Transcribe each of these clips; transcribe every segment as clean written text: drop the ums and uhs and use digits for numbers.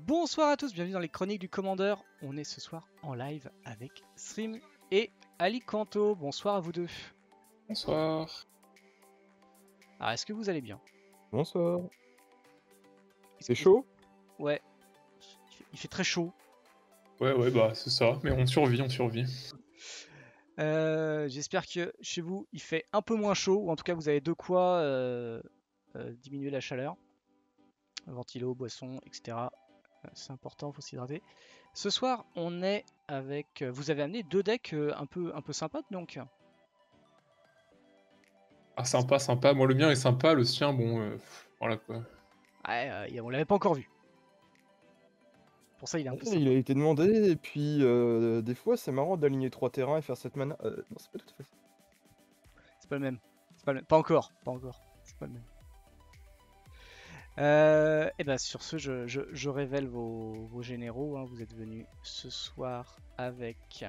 Bonsoir à tous, bienvenue dans les chroniques du commandeur. On est ce soir en live avec Stream et Ali Kanto. Bonsoir à vous deux. Bonsoir. Alors, est-ce que vous allez bien? Bonsoir. Est-ce C'est que- chaud? Ouais, il fait très chaud. Ouais, bah c'est ça, mais on survit. J'espère que chez vous il fait un peu moins chaud, ou en tout cas vous avez de quoi diminuer la chaleur. Ventilo, boisson, etc. C'est important, faut s'hydrater. Ce soir, on est avec. Vous avez amené deux decks un peu sympas donc. Ah sympa, moi le mien est sympa, le sien, bon, voilà quoi. Ouais, on l'avait pas encore vu. Pour ça, il est un peu Il sympa. a été demandé, et puis des fois c'est marrant d'aligner 3 terrains et faire cette mana. Non, c'est pas tout à fait ça. C'est pas le même. C'est pas le même. Pas encore. Pas encore. C'est pas le même. Et ben sur ce, je révèle vos généraux. Hein. Vous êtes venus ce soir avec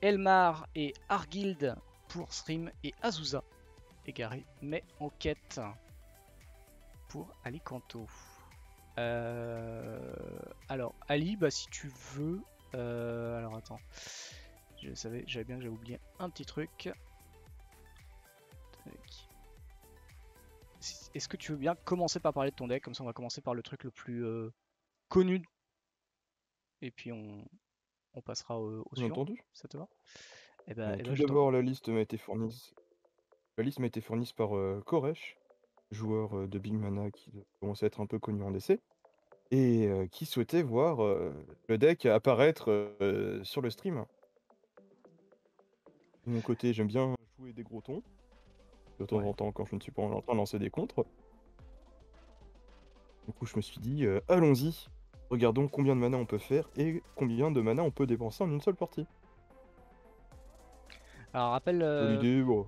Elmar et Argild pour Stream et Azusa égaré, mais en quête pour Ali Kanto. Alors Ali, bah si tu veux. Alors attends. J'avais bien que j'avais oublié un petit truc. Est-ce que tu veux bien commencer par parler de ton deck? Comme ça, on va commencer par le truc le plus connu. Et puis, on passera au Bien suivant. entendu. Ça te va? Tout Je t'en... d'abord, la liste m'a été fournie. La liste m'a été fournie par Koresh, joueur de Big Mana qui commence à être un peu connu en DC, et qui souhaitait voir le deck apparaître sur le stream. De mon côté, j'aime bien jouer des gros tons, de temps en temps quand je ne suis pas en train de lancer des contres. Du coup, je me suis dit, allons-y, regardons combien de mana on peut faire et combien de mana on peut dépenser en une seule partie. Alors, rappelle L'idée, bon,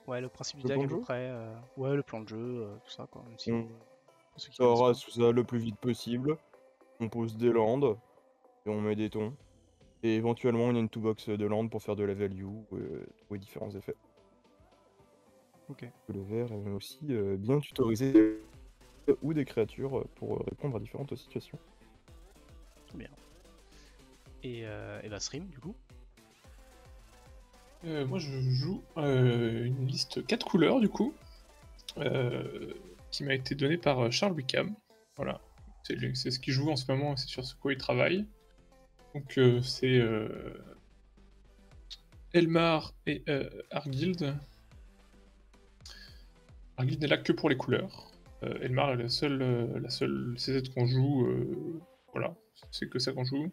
ouais, le principe du le deck plan à de peu jeu, près. Ouais, le plan de jeu, tout ça, quoi. Même si, on pour ceux qui connaissent sort pas. ça le plus vite possible, on pose des landes et on met des tons. Et éventuellement, il y a une toolbox de landes pour faire de la value, trouver différents effets. Ok. Le vert est aussi bien tutoriser ou des créatures pour répondre à différentes situations. Bien. Et bah, Stream, du coup. Moi je joue une liste 4 couleurs du coup, qui m'a été donnée par Charles Wickham. Voilà, c'est ce qu'il joue en ce moment, c'est sur ce quoi il travaille. Donc c'est Elmar et Argild. Argild n'est là que pour les couleurs. Elmar est la seule CZ qu'on joue, voilà, c'est que ça qu'on joue.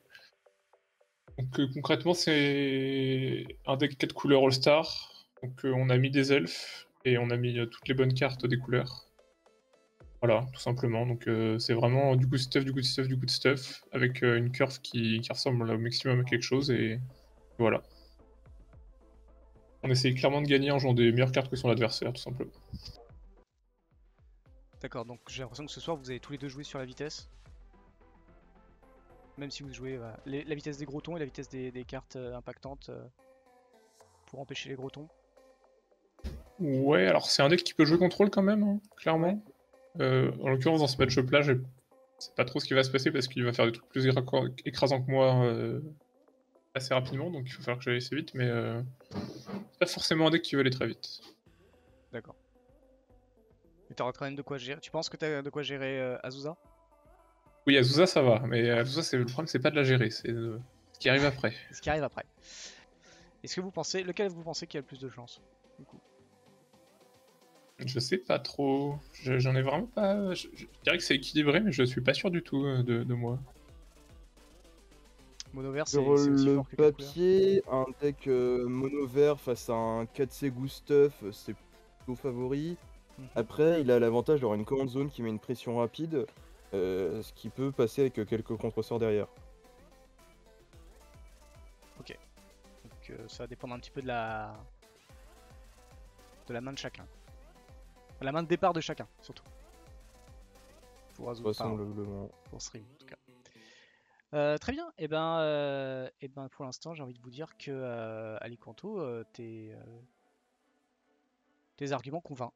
Donc concrètement, c'est un deck 4 couleurs All-Star. Donc on a mis des elfes et on a mis toutes les bonnes cartes des couleurs. Voilà, tout simplement. Donc c'est vraiment du good stuff, du good stuff, du good stuff, avec une curve qui ressemble au maximum à quelque chose, et voilà. On essaye clairement de gagner en jouant des meilleures cartes que son adversaire, tout simplement. D'accord, donc j'ai l'impression que ce soir, vous avez tous les deux joué sur la vitesse. Même si vous jouez la vitesse des gros tons et la vitesse des cartes impactantes pour empêcher les gros tons. Ouais, alors c'est un deck qui peut jouer contrôle quand même, hein, clairement. Ouais. En l'occurrence, dans ce match-up-là, je sais pas trop ce qui va se passer parce qu'il va faire des trucs plus écrasants que moi assez rapidement, donc il faut faire que j'aille assez vite, mais c'est pas forcément un deck qui veut aller très vite. D'accord. Mais t'auras quand même de quoi gérer. Tu penses que t'as de quoi gérer Azusa? Oui, Azusa ça va, mais Azusa, le problème c'est pas de la gérer, c'est ce qui arrive après. Ce qui arrive après. Est-ce que vous pensez. Lequel vous pensez qui a le plus de chance du coup? Je sais pas trop, j'en ai vraiment pas... Je dirais que c'est équilibré, mais je suis pas sûr du tout de moi. Mono vert, c'est Sur aussi le fort que 4 couleurs. papier, un deck mono vert face à un 4C Goo Stuff, c'est plutôt favori. Après, il a l'avantage d'avoir une command zone qui met une pression rapide, ce qui peut passer avec quelques contresorts derrière. Ok. Donc ça va dépendre un petit peu de la main de chacun. La main de départ de chacun, surtout. Pour Azusa. Vraisemblablement. Pour Stream, en tout cas. Très bien. Et ben pour l'instant, j'ai envie de vous dire que Ali Kanto, tes arguments convainquent.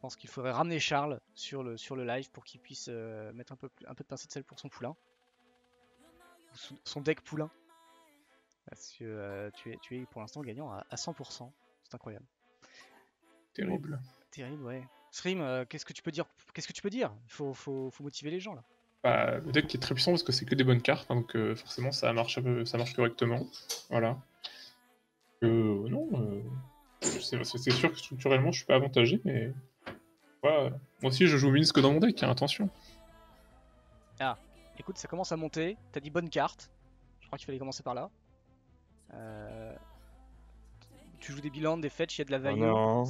pense qu'il faudrait ramener Charles sur le live pour qu'il puisse mettre un peu de pincée de sel pour son poulain. Son deck poulain. Parce que tu es pour l'instant gagnant à 100%. C'est incroyable. Terrible. Terrible, ouais. Srim, qu'est-ce que tu peux dire? Il faut motiver les gens là. Bah, le deck est très puissant parce que c'est que des bonnes cartes, hein, donc forcément ça marche correctement. Voilà. Non, c'est sûr que structurellement je suis pas avantagé, mais voilà. Moi aussi je joue Minsk dans mon deck, hein, attention. Ah, écoute, ça commence à monter. T'as dit bonne carte. Je crois qu'il fallait commencer par là. Tu joues des bilans, des fetch, il y a de la value. non.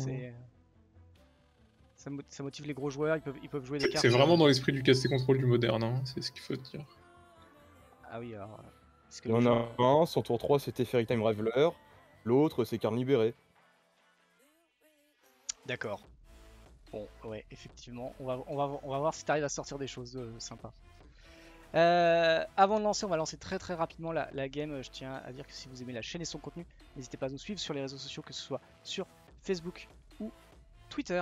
Ça motive les gros joueurs, ils peuvent jouer des cartes. C'est vraiment dans l'esprit du casté contrôle du moderne, hein, c'est ce qu'il faut dire. Ah oui, alors. Il y en a un, son tour 3 c'était Fairy Time Raveler, l'autre c'est Carne Libérée. D'accord. Bon, ouais, effectivement, on va voir si t'arrives à sortir des choses sympas. Avant de lancer, on va lancer très rapidement la game. Je tiens à dire que si vous aimez la chaîne et son contenu, n'hésitez pas à nous suivre sur les réseaux sociaux, que ce soit sur Facebook ou Twitter.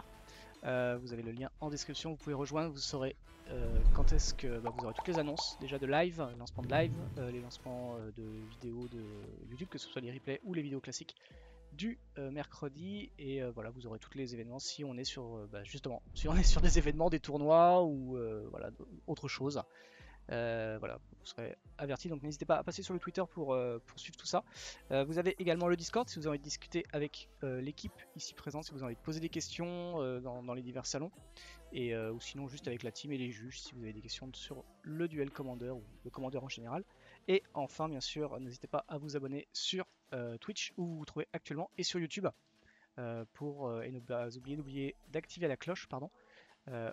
Vous avez le lien en description, vous pouvez rejoindre, vous saurez quand est-ce que vous aurez toutes les annonces déjà de live, lancement de live, les lancements de vidéos de YouTube, que ce soit les replays ou les vidéos classiques du mercredi, et voilà, vous aurez tous les événements si on est sur justement, si on est sur des événements, des tournois ou voilà, autre chose. Voilà, vous serez avertis, donc n'hésitez pas à passer sur le Twitter pour suivre tout ça. Vous avez également le Discord si vous avez envie de discuter avec l'équipe ici présente, si vous avez envie de poser des questions dans les divers salons, et ou sinon juste avec la team et les juges si vous avez des questions sur le duel commandeur ou le commandeur en général. Et enfin, bien sûr, n'hésitez pas à vous abonner sur Twitch où vous vous trouvez actuellement, et sur YouTube, et ne pas oublier d'activer la cloche, pardon,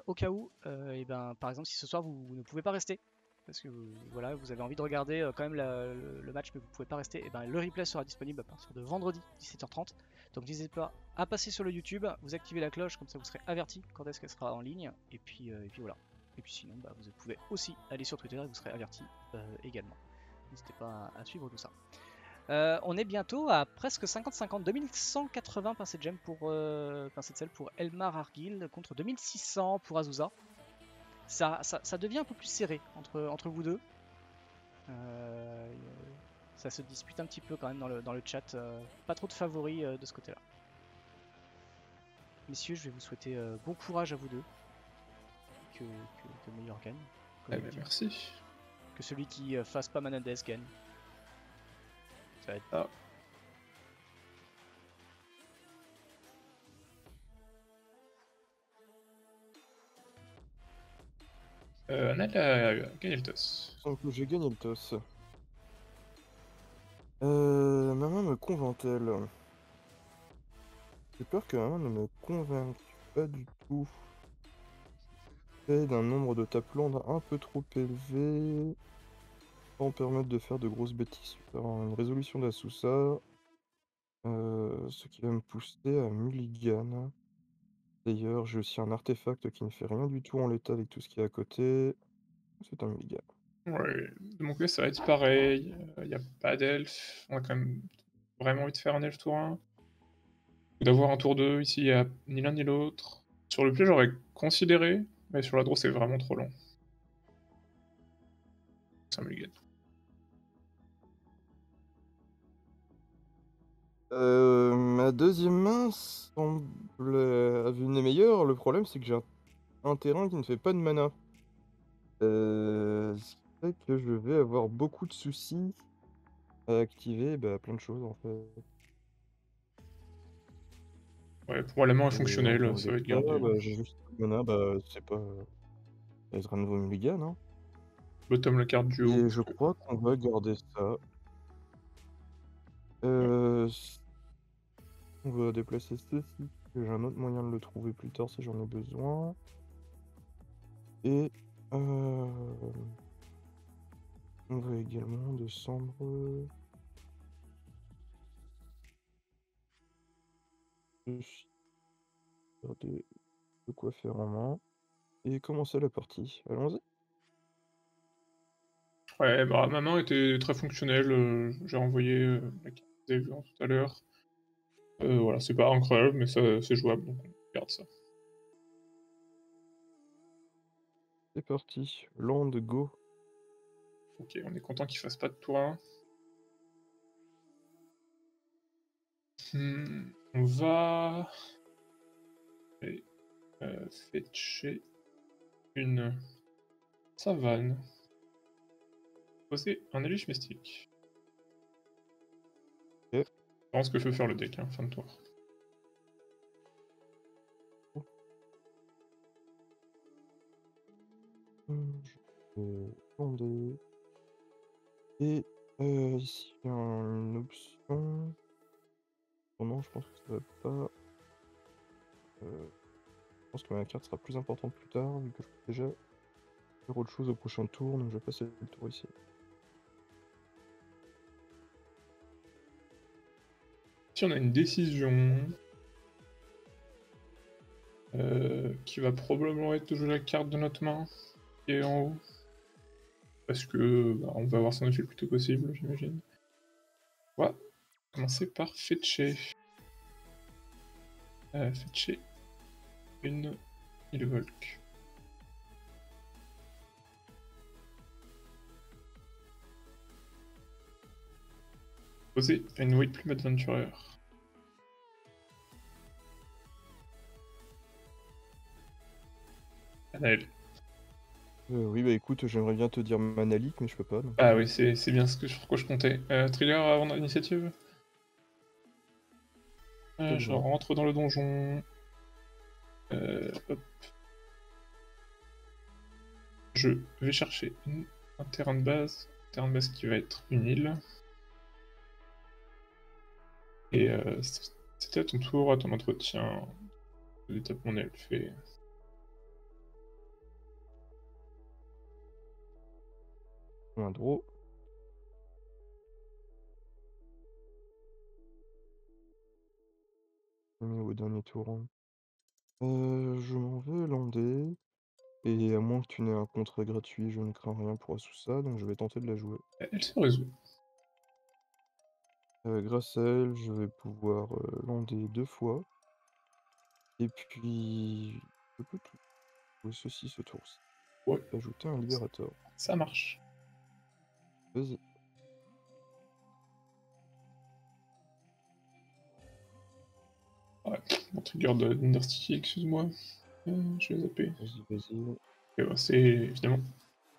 au cas où, par exemple, si ce soir vous ne pouvez pas rester parce que voilà, vous avez envie de regarder quand même le match mais vous pouvez pas rester, et le replay sera disponible à partir de vendredi 17h30. Donc n'hésitez pas à passer sur le YouTube, vous activez la cloche, comme ça vous serez averti quand est-ce qu'elle sera en ligne, et puis voilà. Et puis sinon, vous pouvez aussi aller sur Twitter et vous serez averti également. N'hésitez pas à suivre tout ça. On est bientôt à presque 50-50, 2180 pincées de gemme pour pincées de sel pour Elmar Argil contre 2600 pour Azusa. Ça devient un peu plus serré entre vous deux. Ça se dispute un petit peu quand même dans le chat. Pas trop de favoris de ce côté-là. Messieurs, je vais vous souhaiter bon courage à vous deux. Que le meilleur gagne. Merci. Que celui qui fasse pas Menendez gagne. Ça va être... Ah. Anel a gagné le toss. Donc j'ai gagné le toss. Ma main me convainc-elle? J'ai peur que ma main ne me convainque pas du tout. D'un nombre de taplandes un peu trop élevé, sans permettre de faire de grosses bêtises. Alors, une résolution d'Asusa, ce qui va me pousser à Mulligan. D'ailleurs, j'ai aussi un artefact qui ne fait rien du tout en l'état avec tout ce qui est à côté. C'est un Mulligan. Ouais, de mon côté ça va être pareil, il n'y a pas d'elfe, on a quand même vraiment envie de faire un elfe tour 1. Ou d'avoir un tour 2, ici il n'y a ni l'un ni l'autre. Sur le play j'aurais considéré, mais sur la draw c'est vraiment trop long. C'est un mulligan. Ma deuxième main semble une des meilleures. Le problème c'est que j'ai un terrain qui ne fait pas de mana. Ce qui fait que je vais avoir beaucoup de soucis à activer plein de choses en fait. Ouais, pour moi la main est fonctionnelle, ça va être gardé. J'ai juste pas de mana, c'est pas... Ça sera un nouveau mulligan, hein. Bottom la carte du haut. Et je crois qu'on va garder ça. On va déplacer ceci, j'ai un autre moyen de le trouver plus tard si j'en ai besoin. Et on va également descendre de quoi faire en main et commencer la partie. Allons-y. Ouais, ma main était très fonctionnelle, j'ai renvoyé la carte que vous avez vue tout à l'heure. Voilà, c'est pas incroyable, mais c'est jouable, donc on garde ça. C'est parti. Land, go. Ok, on est content qu'il fasse pas de tour 1. On va aller, fetcher une savane. Poser un éliche mystique. Ok. Je pense que je peux faire le deck, fin de tour. Je vais lander. Et ici, il y a une option. Oh non, je pense que ça va pas. Je pense que ma carte sera plus importante plus tard, vu que je peux déjà faire autre chose au prochain tour, donc je vais passer le tour ici. Si on a une décision qui va probablement être de jouer la carte de notre main qui est en haut. Parce que on va avoir son effet le plus tôt possible, j'imagine. On va commencer par fetcher. Fetcher une Ilvolk. Poser une White Plume Adventurer. Anaël. Oui, bah écoute, j'aimerais bien te dire Manalik, mais je peux pas. Donc. Ah oui, c'est bien sur quoi je comptais. Trigger avant l'initiative. Je rentre dans le donjon. Hop. Je vais chercher un terrain de base. Un terrain de base qui va être une île. Et c'était à ton tour, à ton entretien. L'étape mon elfe et... Un draw. Au dernier tour. Hein. Je m'en vais lander. Et à moins que tu n'aies un contrat gratuit, je ne crains rien pour sous ça, donc je vais tenter de la jouer. Elle se résout. Grâce à elle, je vais pouvoir lander 2 fois. Et puis, je peux tout jouer ceci ce tour-ci. Ouais. Ajouter un libérateur. Ça marche. Vas-y. Ouais, mon trigger de d'Undercity, excuse-moi. Je vais zapper. Vas-y. Et ouais, c'est évidemment...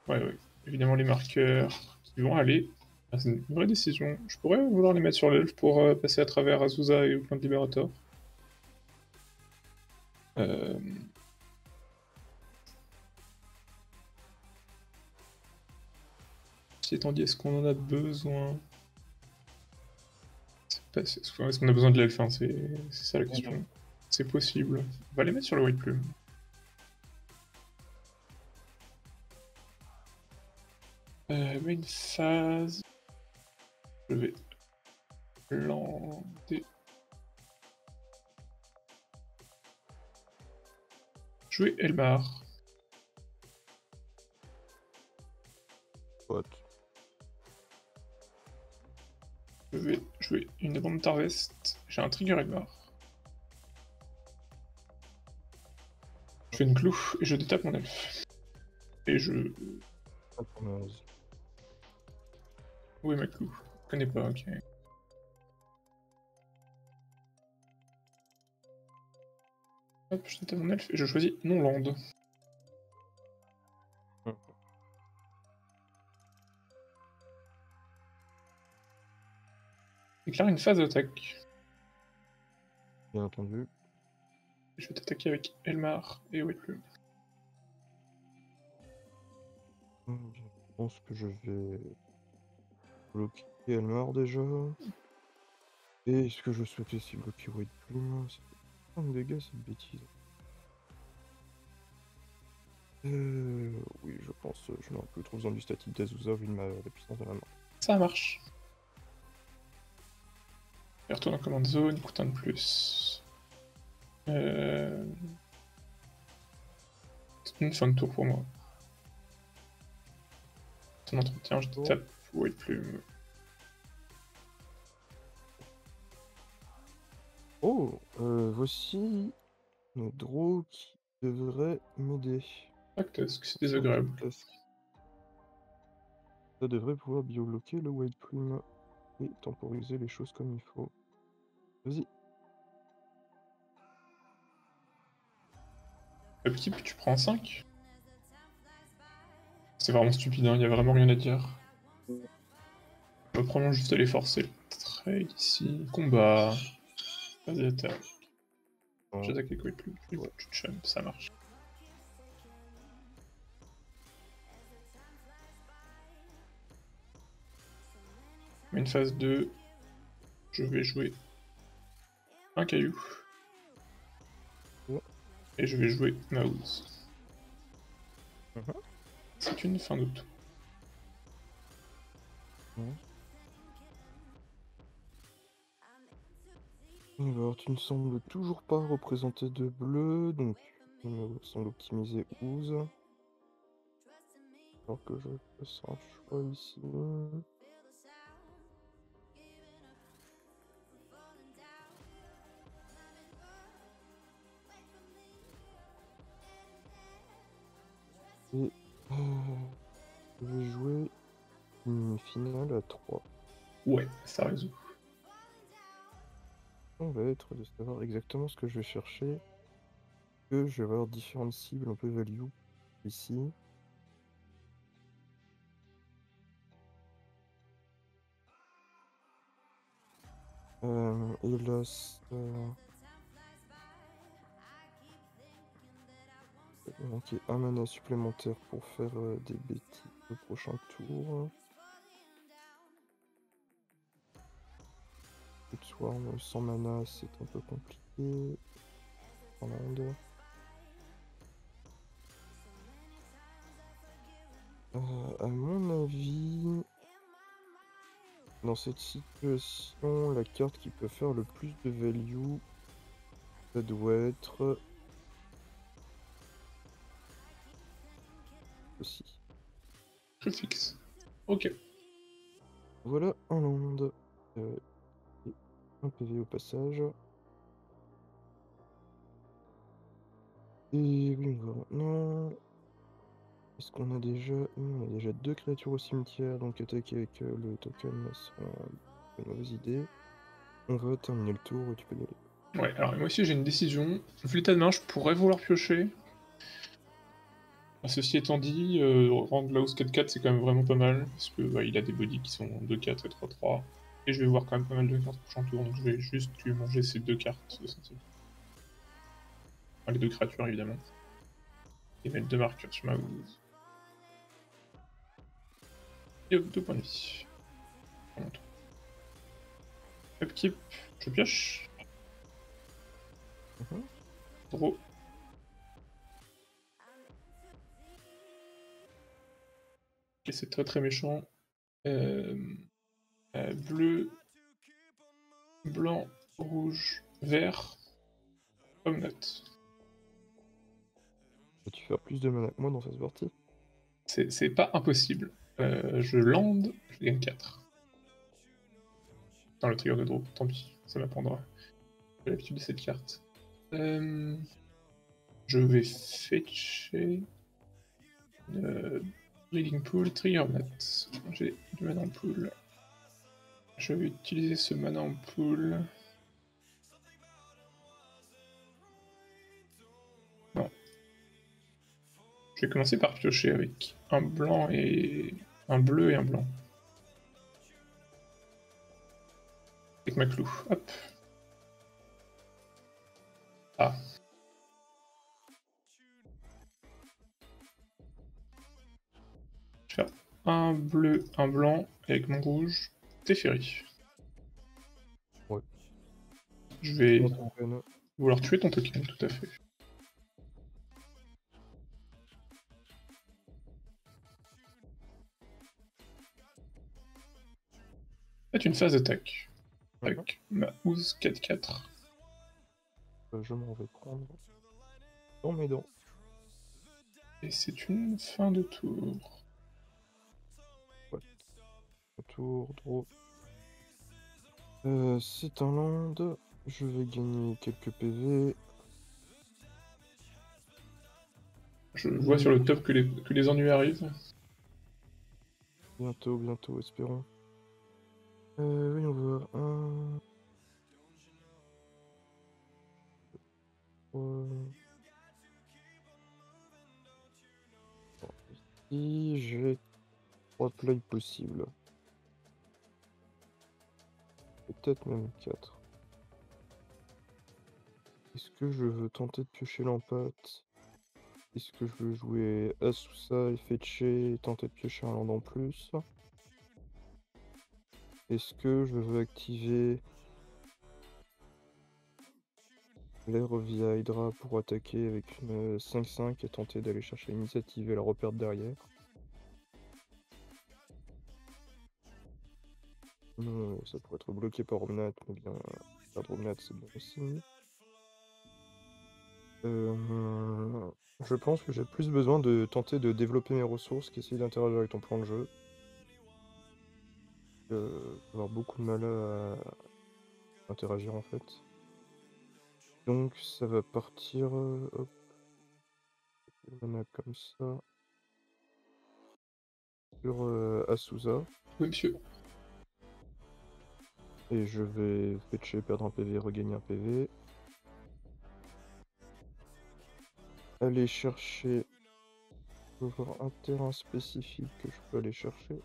Ouais. Évidemment les marqueurs qui vont aller. Ah, c'est une vraie décision. Je pourrais vouloir les mettre sur l'elfe pour passer à travers Azusa et Upland Liberator. Ceci étant dit, est-ce qu'on en a besoin? Est-ce qu'on a besoin de l'elfe, hein, c'est ça la question. C'est possible. On va les mettre sur le White Plume. Main phase. Je vais lander. Jouer Elmar. What? Je vais jouer une bombe Tarvest. J'ai un trigger Elmar. Je fais une clou et je détape mon elfe. Et je... Où est ma clou? Je connais pas, ok. Hop, je détape mon elfe et je choisis non-land. Déclare une phase d'attaque. Bien entendu. Je vais t'attaquer avec Elmar et White Plume. Je pense que je vais bloquer Elmar déjà. Et est-ce que je souhaitais aussi bloquer White Plume? Ça fait 5 dégâts cette bêtise. Oui, je pense je n'aurai plus trop besoin du statique d'Azusa vu la puissance de la main. Ça marche. Il retourne en command zone, il coûte un de plus. C'est une fin de tour pour moi. Ton entretien, je te tape White Plume. Oh, voici nos draws qui devraient m'aider. Task, c'est désagréable. Task. Ça devrait pouvoir biobloquer le White Plume et temporiser les choses comme il faut. Vas-y. Upkeep, tu prends un 5. C'est vraiment stupide, hein, y a vraiment rien à dire. Probablement juste aller forcer le trade ici. Combat. Vas-y, attaque. J'attaque avec White Plume. Tu chum, ça marche. Une phase 2. Je vais jouer un caillou. Ouais. Et je vais jouer Mouse. Mhm. C'est une fin de tour. Alors, tu ne sembles toujours pas représenter de bleu, donc il me semble optimiser Ooze. Alors que je fasse un choix ici. Et je vais jouer une finale à 3. Ouais, ça résout. On va être de savoir exactement ce que je vais chercher. Que je vais avoir différentes cibles un peu value ici. Et là, ça... Il va manquer un mana supplémentaire pour faire des bêtises le prochain tour. Swarm sans mana, c'est un peu compliqué. Finlande. À mon avis, dans cette situation, la carte qui peut faire le plus de value, ça doit être aussi. Je fixe. Ok. Voilà un land. Et un PV au passage. Et oui, on va maintenant. Est-ce qu'on a déjà. On a déjà 2 créatures au cimetière, donc attaquer avec le token sera une mauvaise idée. On va terminer le tour et tu peux y aller. Ouais, alors moi aussi j'ai une décision. Vu l'état de main, je pourrais vouloir piocher. Ceci étant dit, rendre la hausse 4-4 c'est quand même vraiment pas mal, parce que il a des bodies qui sont 2-4 et 3-3. Et je vais voir quand même pas mal de cartes au prochain tour, donc je vais juste lui manger ces 2 cartes essentiellement. Enfin, les 2 créatures évidemment. Et mettre 2 marqueurs sur ma housse. Et hop, 2 points de vie. Upkeep, je pioche. Draw. Et c'est très très méchant. Bleu, blanc, rouge, vert, pomme note. Peux-tu faire plus de mana que moi dans cette partie? C'est pas impossible. Je land, je gagne 4. Dans le trigger de draw, tant pis, ça m'apprendra. J'ai l'habitude de cette carte. Je vais fetcher. Breeding Pool, Trigger Mat. J'ai du mana en pool. Je vais utiliser ce mana en pool. Non. Je vais commencer par piocher avec un blanc et un bleu et un blanc. Avec ma clou. Hop. Ah. Je vais faire un bleu, un blanc avec mon rouge. Teferi. Ouais. Je vais Token. vouloir tuer ton token, tout à fait. Faites une phase d'attaque. Avec ma housse 4-4. Je m'en vais prendre dans mes dents. Et c'est une fin de tour. Ouais. Tour, draw. C'est un land. Je vais gagner quelques PV. Je vois sur le top que les ennuis arrivent. Bientôt, espérons. Oui, on va voir un. Ici, j'ai 3 plays possibles. Peut-être même 4. Est-ce que je veux tenter de piocher l'empate? Est-ce que je veux jouer Asusa et Fetcher et tenter de piocher un land en plus? Est-ce que je veux activer l'air via Hydra pour attaquer avec une 5-5 et tenter d'aller chercher l'initiative et la reperdre derrière? Non, ça pourrait être bloqué par Omnat, mais bien perdre Omnat c'est bon aussi. Je pense que j'ai plus besoin de tenter de développer mes ressources qu'essayer d'interagir avec ton plan de jeu. Avoir beaucoup de mal à interagir en fait. Donc ça va partir hop, on a comme ça sur Asusa. Oui, monsieur. Et je vais fetcher, perdre un PV, regagner un PV. Aller chercher. Je vais voir un terrain spécifique que je peux aller chercher.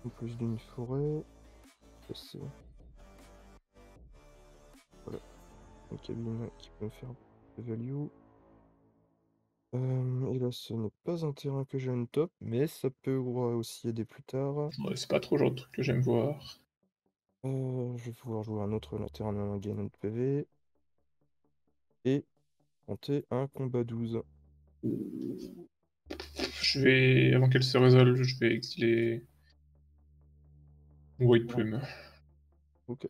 En plus d'une forêt. C'est voilà. Une cabine qui peut me faire de value. Et là, ce n'est pas un terrain que j'aime top, mais ça peut aussi aider plus tard. Ouais, c'est pas trop le genre de truc que j'aime voir. Je vais pouvoir jouer un autre terrain de gain de PV. Et tenter un combat 12. Je vais, avant qu'elle se résolve, je vais exiler White Plume. Ok.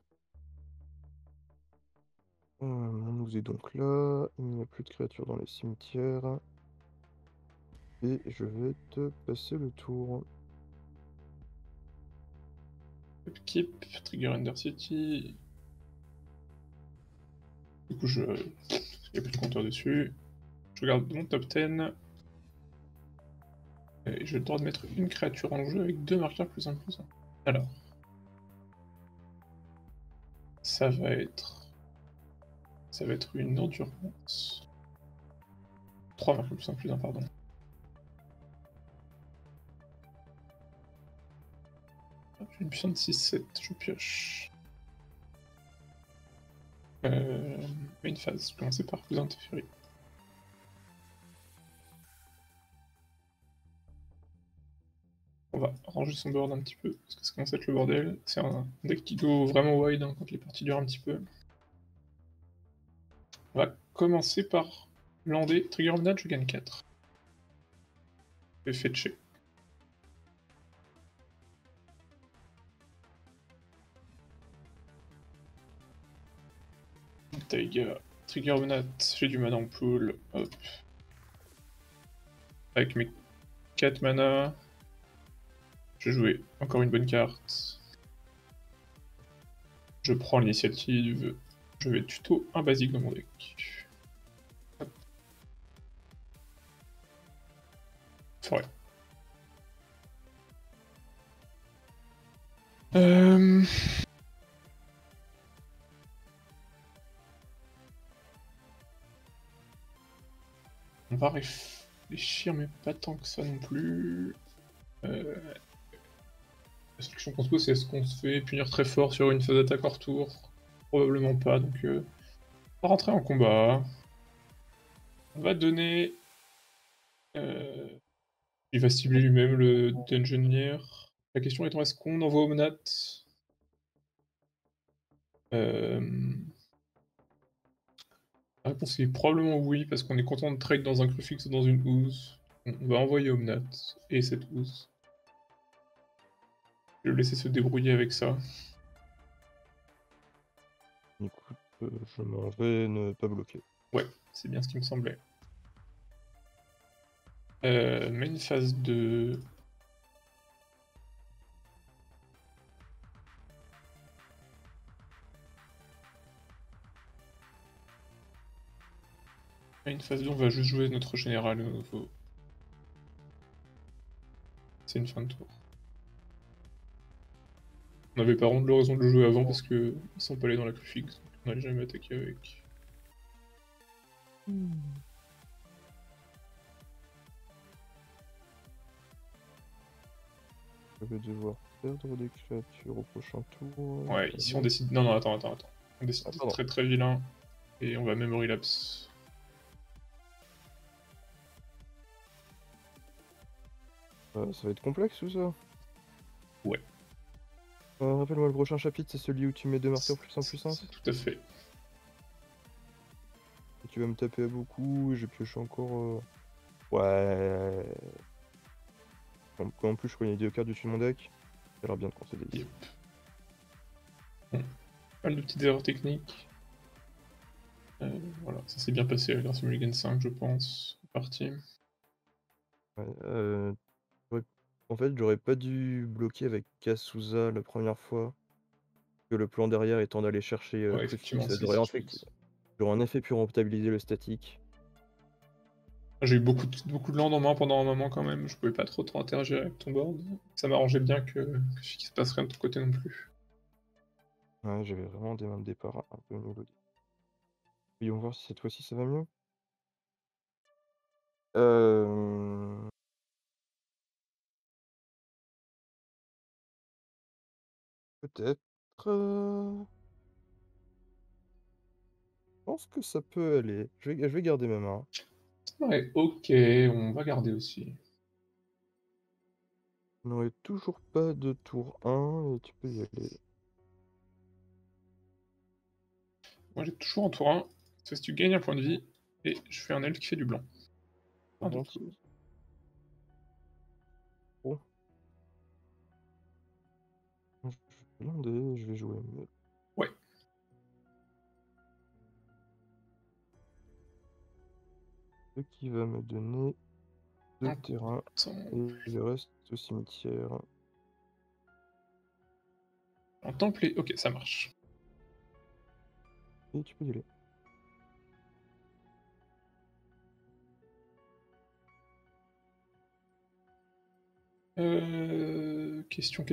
On nous est donc là. Il n'y a plus de créatures dans les cimetières. Et je vais te passer le tour. Upkeep, Trigger Undercity. Du coup, il n'y a plus de compteur dessus. Je regarde mon top 10. Et j'ai le droit de mettre une créature en jeu avec 2 marqueurs plus un plus un. Alors. Ça va être une endurance. 3 marqueurs plus un, pardon. Une puissance de 6-7, je pioche. Main phase, commencer par plus interférer. On va ranger son board un petit peu, parce que ça commence à être le bordel. C'est un deck qui go vraiment wide hein, quand les parties durent un petit peu. On va commencer par lander. Trigger of Nat, je gagne 4. Je vais fetcher. Taiga. Trigger of Nat, j'ai du mana en pool. Hop. Avec mes 4 mana. Je vais jouer encore une bonne carte. Je prends l'initiative. Je vais tuto un basique dans mon deck. Hop. Forêt. On va réfléchir, mais pas tant que ça non plus. La seule question qu'on se pose, c'est est-ce qu'on se fait punir très fort sur une phase d'attaque hors tour? Probablement pas, donc on va rentrer en combat. On va donner... il va cibler lui-même le Dungeoneer. La question étant, est-ce qu'on envoie Omnat? La réponse est probablement oui, parce qu'on est content de trade dans un crucifix ou dans une housse. On va envoyer Omnat et cette housse. Je vais le laisser se débrouiller avec ça. Écoute, je m'en vais ne pas bloquer. Ouais, c'est bien ce qui me semblait. Main phase 2. À une phase 2, on va juste jouer notre général au nouveau. C'est une fin de tour. On avait pas vraiment de raison de le jouer avant parce que ils sont pas allés dans la queue fixe, donc on allait jamais attaquer avec. Je vais devoir perdre des créatures au prochain tour. Ouais, ici on décide. Non, attends. On décide pardon. très très vilain et on va memory lapse. Ça va être complexe tout ça. Ouais. Rappelle-moi, le prochain chapitre, c'est celui où tu mets 2 marqueurs plus en puissance. Tout à fait. Et tu vas me taper à beaucoup, et j'ai pioché encore. Ouais. En plus, je connais 2 cartes dessus de mon deck. Ça a l'air bien de concéder ici. Yep. Bon. Pas mal de petites erreurs techniques. Voilà, ça s'est bien passé grâce à Mulligan 5, je pense. C'est parti. Ouais, en fait, j'aurais pas dû bloquer avec Kasuza la première fois. Que le plan derrière étant d'aller chercher Ouais, Crucifix, effectivement, j'aurais en effet pu rentabiliser le statique. J'ai eu beaucoup de land en main pendant un moment quand même, je pouvais pas trop interagir avec ton board. Ça m'arrangeait bien que qu'il se passe rien de ton côté non plus. Ouais, j'avais vraiment des mains de départ un peu mélodiques. Voyons voir si cette fois-ci ça va mieux. Peut-être. Je pense que ça peut aller. Je vais garder ma main. Ouais, ok, on va garder aussi. On n'aurait toujours pas de tour 1 et tu peux y aller. Moi j'ai toujours un tour 1, sauf si tu gagnes un point de vie, et je fais un elfe qui fait du blanc. Un, deux. Gentil. Oh. Je vais lander, je vais jouer mieux. Ouais. Ce qui va me donner 2 Un terrains temps. et le reste au cimetière. Un temple et... Ok, ça marche. Et tu peux y aller. Question.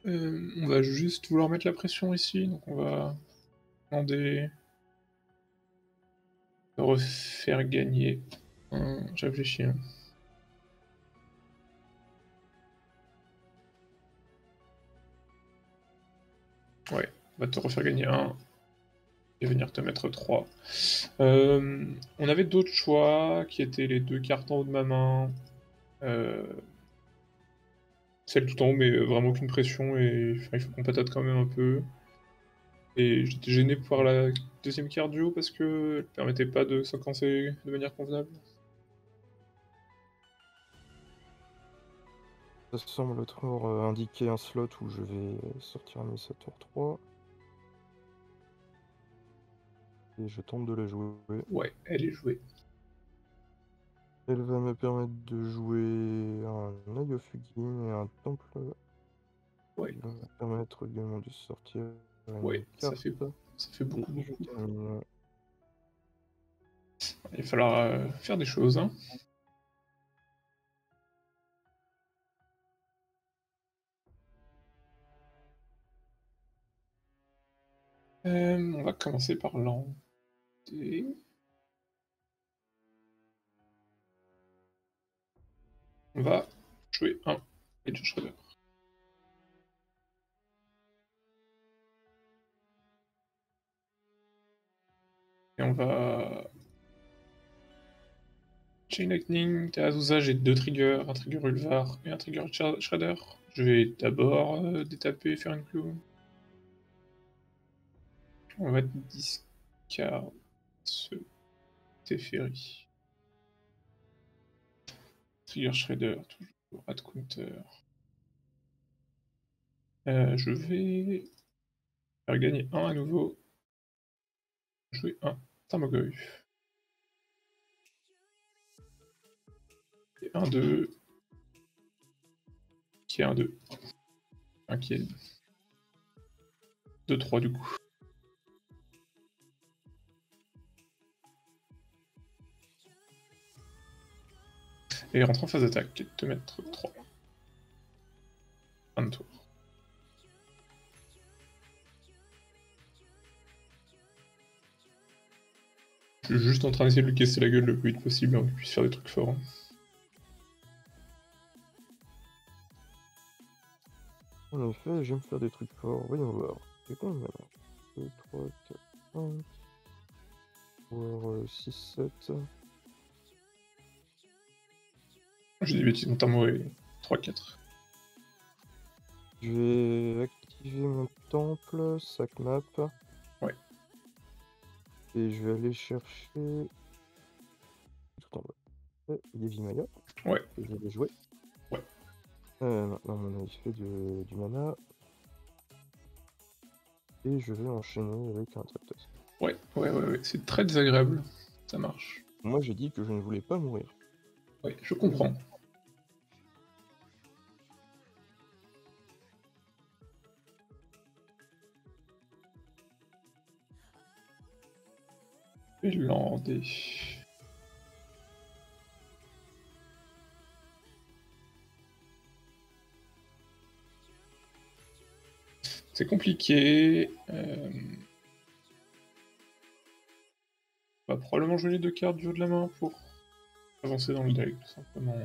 On va juste vouloir mettre la pression ici, donc on va demander de refaire gagner. J'ai réfléchi. Hein. Ouais, on va te refaire gagner 1 et venir te mettre 3. On avait d'autres choix qui étaient les 2 cartes en haut de ma main. Celle tout en haut, mais vraiment aucune pression et il faut qu'on patate quand même un peu. Et j'étais gêné par la deuxième carte du haut parce qu'elle permettait pas de séquencer de manière convenable. Ça semble être indiquer un slot où je vais sortir un Missa tour 3. Et je tente de la jouer. Ouais, elle est jouée. Elle va me permettre de jouer un Eye of Ugin et un Temple. Ouais. Qui va me permettre également de sortir une Ouais, carte. ça fait beaucoup. Et je termine. Il va falloir faire des choses. Hein. On va commencer par l'enlever. On va jouer un Age Shredder. Et on va... Chain Lightning, Azusa, j'ai 2 triggers, un trigger Ulvar et un trigger Shredder. Je vais d'abord détaper et faire une clou. On va discard ce Teferi. Trigger Shredder, toujours add counter. Je vais faire gagner 1 à nouveau. Jouer un Tarmogoyf. Et 1-2. Qui est 1-2. Un qui est 2-3 du coup. et rentrer en phase d'attaque et te mettre 3. Fin de tour. Je suis juste en train d'essayer de lui casser la gueule le plus vite possible avant qu'il puisse faire des trucs forts. En effet, j'aime faire des trucs forts. Voyons voir. C'est combien là 2, 3, 4, 5. Voire 6, 7. J'ai des bêtises, mon thermo est 3-4. Je vais activer mon temple, sac map. Ouais. Et je vais aller chercher. Tout en bas. Yevimaya. Ouais. Que je vais jouer. Ouais. Maintenant, mon il fait du mana. Et je vais enchaîner avec un Traptos. Ouais, c'est très désagréable. Ça marche. Moi, j'ai dit que je ne voulais pas mourir. Ouais, je comprends. Finlandais. C'est compliqué. On va probablement jouer les 2 cartes du haut de la main pour avancer dans le deck, tout simplement.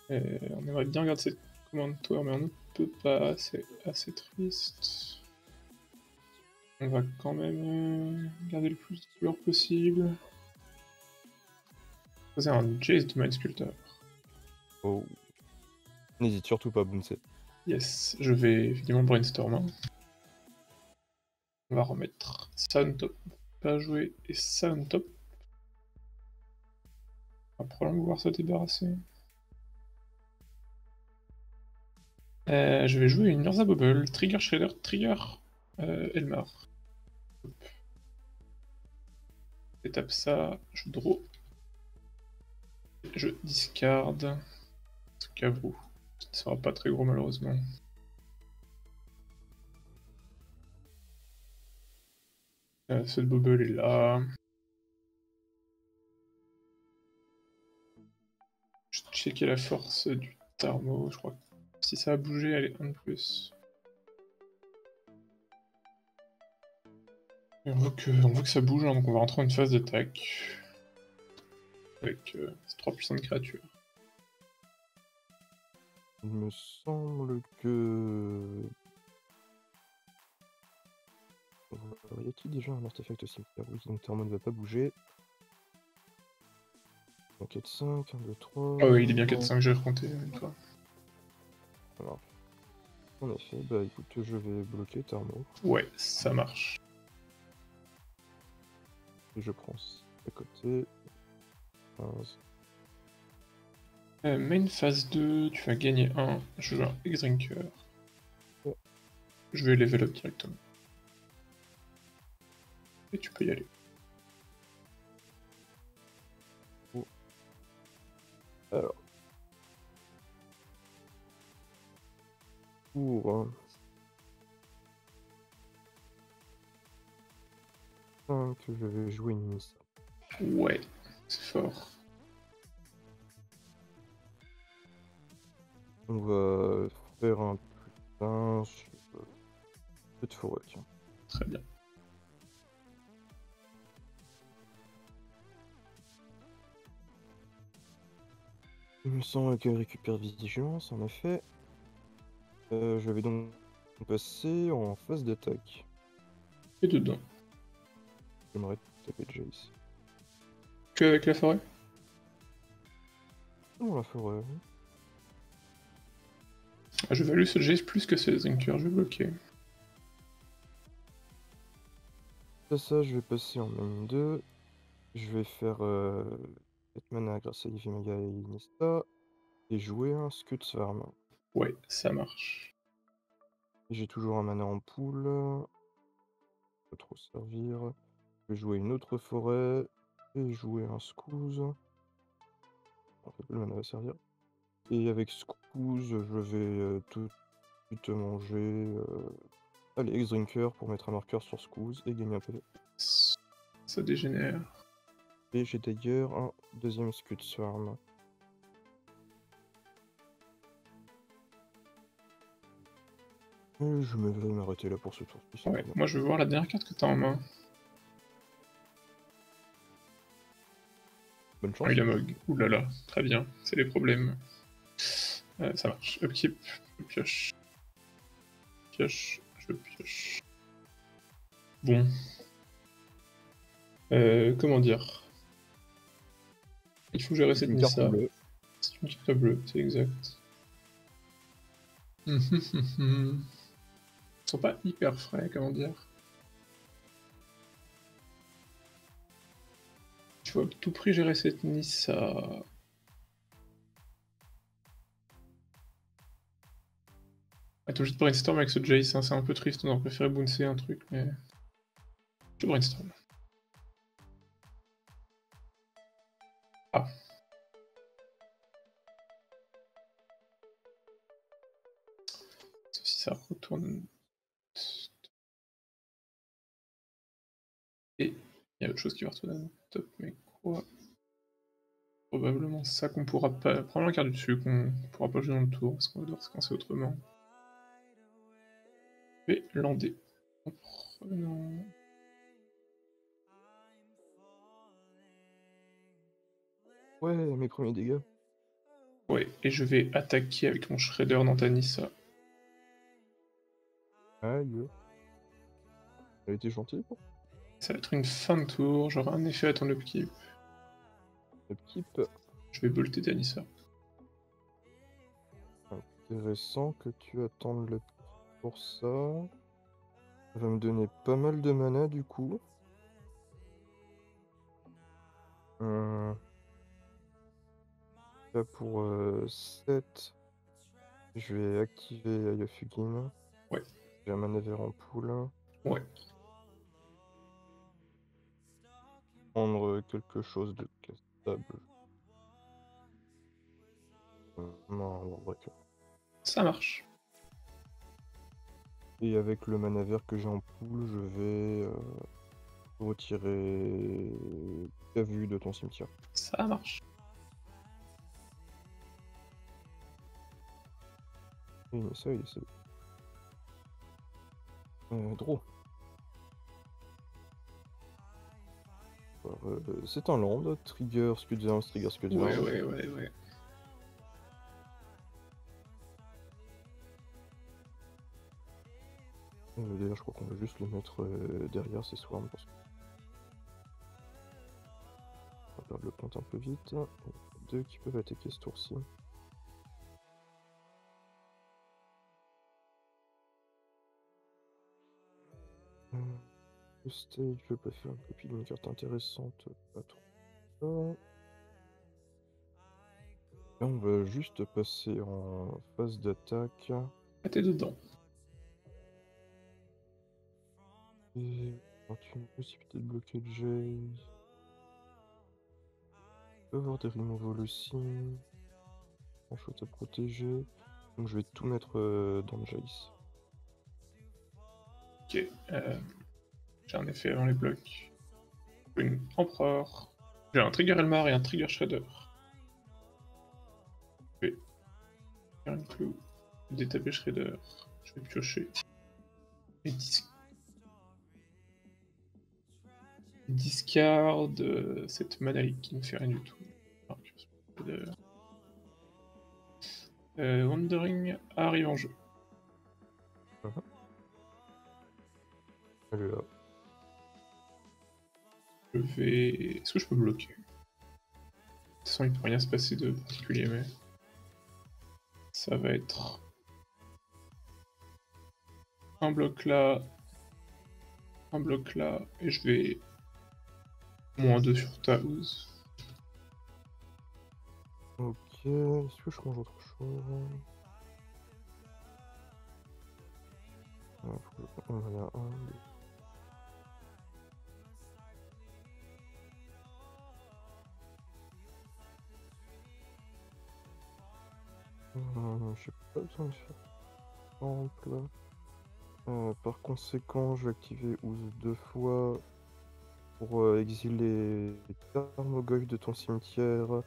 Et on aimerait bien garder cette command tower, mais on ne peut pas, c'est assez triste. On va quand même garder le plus de couleurs possible. C'est un Jace de Mind Sculptor. Oh. N'hésite surtout pas, Boonsei. Yes, je vais évidemment brainstorm. On va remettre ça on top. Pas jouer et ça on top. On va probablement pouvoir se débarrasser. Je vais jouer une Urza Bubble, Trigger Shredder, Trigger Elmar. Je tape ça, je draw. Je discard. Ce caveau. Ce ne sera pas très gros malheureusement. Cette bubble est là. Je vais checker la force du Tarmo, je crois que si ça a bougé, elle est 1 de plus. Et on voit que ça bouge, hein, donc on va rentrer en une phase d'attaque. Avec ces 3 puissantes créatures. Il me semble que... Y a-t-il déjà un artefact cimetière? Oui, donc Thermo ne va pas bouger. 1, 4, 5, 1, 2, 3... Ah oui, il est bien 4-5, j'ai recompté une fois. Alors, en effet, bah écoute, je vais bloquer Thermo. Ouais, ça marche. Et je prends à côté. 15. Main phase 2, tu vas gagner 1. Je joue un X-Drinker. Ouais. Je vais level up directement. Et tu peux y aller. Oh. Alors. Pour 5, je vais jouer une Nissa. Ouais, c'est fort. On va faire un putain sur cette forêt, tiens. Très bien. Il me semble qu'elle récupère vigilance, en effet. Je vais donc passer en phase d'attaque. Et dedans. J'aimerais taper Jace. Que avec la forêt? Non, la forêt. Ah, je value ce Jace plus que ce Drinker, je vais bloquer. Ça, je vais passer en main 2. Je vais faire 4 mana grâce à Yevimaya et Nista. Et jouer un Scud Swarm. Ouais, ça marche. J'ai toujours un mana en pool. Pas trop servir. Je vais jouer une autre forêt. Et jouer un Squooze. En fait, le mana va servir. Et avec Squooze, je vais tout de suite manger. Allez, X-Drinker pour mettre un marqueur sur Squooze et gagner un PV. ça dégénère. Et j'ai d'ailleurs un deuxième Scud Swarm. Et je vais m'arrêter là pour ce tour. Ouais, moi je veux voir la dernière carte que t'as en main. Bonne chance. Ah, il a Mog. Ouh là là, très bien, c'est les problèmes. Ça marche. Upkeep, je pioche. Pioche, je pioche. Bon. Comment dire? Il faut gérer cette Une carte Nissa. bleue. C'est une carte bleue, c'est exact. Ils sont pas hyper frais, comment dire. Il faut à tout prix gérer cette Nissa. Ah, t'es obligé de brainstorm avec ce Jace, hein, c'est un peu triste, on aurait préféré bouncer un truc, mais... Je brainstorm. Ah. Sauf si ça retourne... Et il y a autre chose qui va retourner à notre top, mais quoi? Probablement ça qu'on pourra pas... Prendre un quart du dessus, qu'on pourra pas jouer dans le tour, parce qu'on va devoir se coincer autrement. Et lander. En prenant... Ouais, mes premiers dégâts. Ouais, et je vais attaquer avec mon Shredder dans Tanissa. Aïe. Elle a été gentille. Ça va être une fin de tour, j'aurai un effet à ton upkeep. Upkeep. Je vais bolter Tanissa. Intéressant que tu attendes le pour ça. Ça va me donner pas mal de mana du coup. Là pour 7, je vais activer Ayafugin. Ouais. J'ai un mana vert en pool. Ouais. Prendre quelque chose de castable. Non, vrai que. Ça marche. Et avec le mana vert que j'ai en pool, je vais retirer ta vue de ton cimetière. Ça marche. Et ça, il essaie. Draw. C'est un land, trigger Scudverse, trigger Scudverse. Ouais. D'ailleurs, je crois qu'on va juste le mettre derrière ces swarms parce que on va perdre le compte un peu vite. Deux qui peuvent attaquer ce tour-ci. Le stage, je peux faire une copie d'une carte intéressante, pas trop. Là, on va juste passer en phase d'attaque. Ah, t'es dedans. Et une possibilité de bloquer le Jace. On peut avoir des removals aussi. Grand chose à protéger. Donc je vais tout mettre dans le Jace. Ok. J'ai un effet avant les blocs. Une Empereur. J'ai un Trigger Elmar et un Trigger Shredder. Je vais faire une clou. Détaper Shredder. Je vais piocher. Et discard cette Manalik qui ne fait rien du tout. Wandering arrive en jeu. Elle est là. Je vais... Est-ce que je peux bloquer? De toute façon, il peut rien se passer de particulier, mais... Ça va être... un bloc là... un bloc là, et je vais... -2 sur Taouz. Ok, est-ce que je range autre chose? On en a un, deux. J'ai pas besoin de faire simple. Par conséquent, je vais activer Ooze 2 fois. pour exiler Tarmogoyf de ton cimetière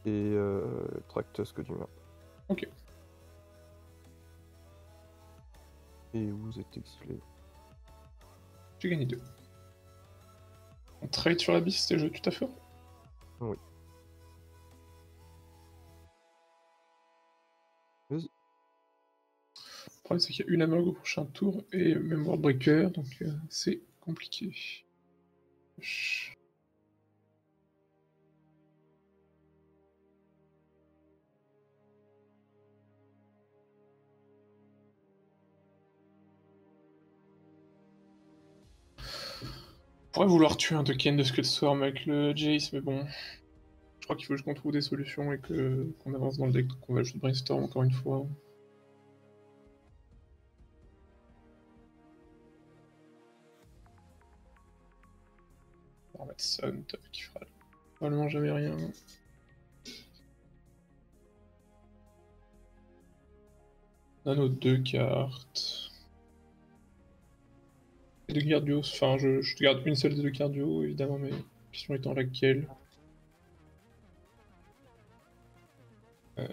et Tractus du mien. Ok. Et vous êtes exilé. J'ai gagné 2. On trade sur l'abysse, c'était le jeu tout à fait. Oui. Vas-y. Le problème, c'est qu'il y a une Amog au prochain tour et même Warbreaker, donc c'est compliqué. On pourrait vouloir tuer un token de Skullstorm avec le Jace, mais bon. Je crois qu'il faut juste qu'on trouve des solutions et qu'on avance dans le deck, donc on va juste brainstorm encore une fois. On va mettre ça, une top qui fera probablement jamais rien. On a nos 2 cartes. Et 2 cardio, enfin je te garde une seule des 2 cardio évidemment, mais la question étant laquelle. On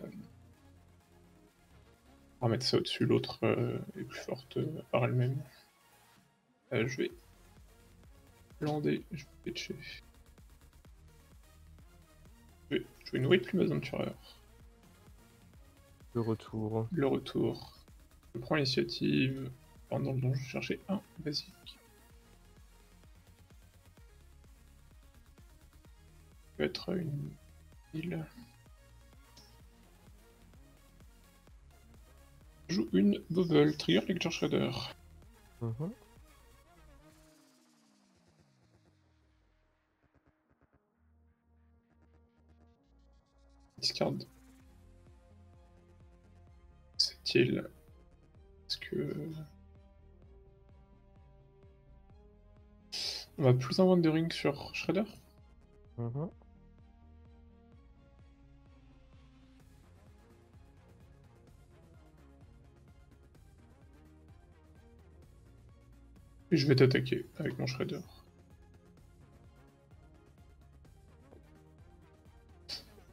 va mettre ça au-dessus, l'autre est plus forte par elle-même. Je vais lander, je vais pitcher. Je vais jouer une White Plumage Adventurer. Le retour. Le retour. Je prends l'initiative. Pendant le donjon, je vais chercher un basique. Ça peut être une île. Je joue une Bubble, Trigger Lecture Shredder. Discard cette île. Est-ce que. On va plus un Wandering sur Shredder? Et je vais t'attaquer avec mon Shredder.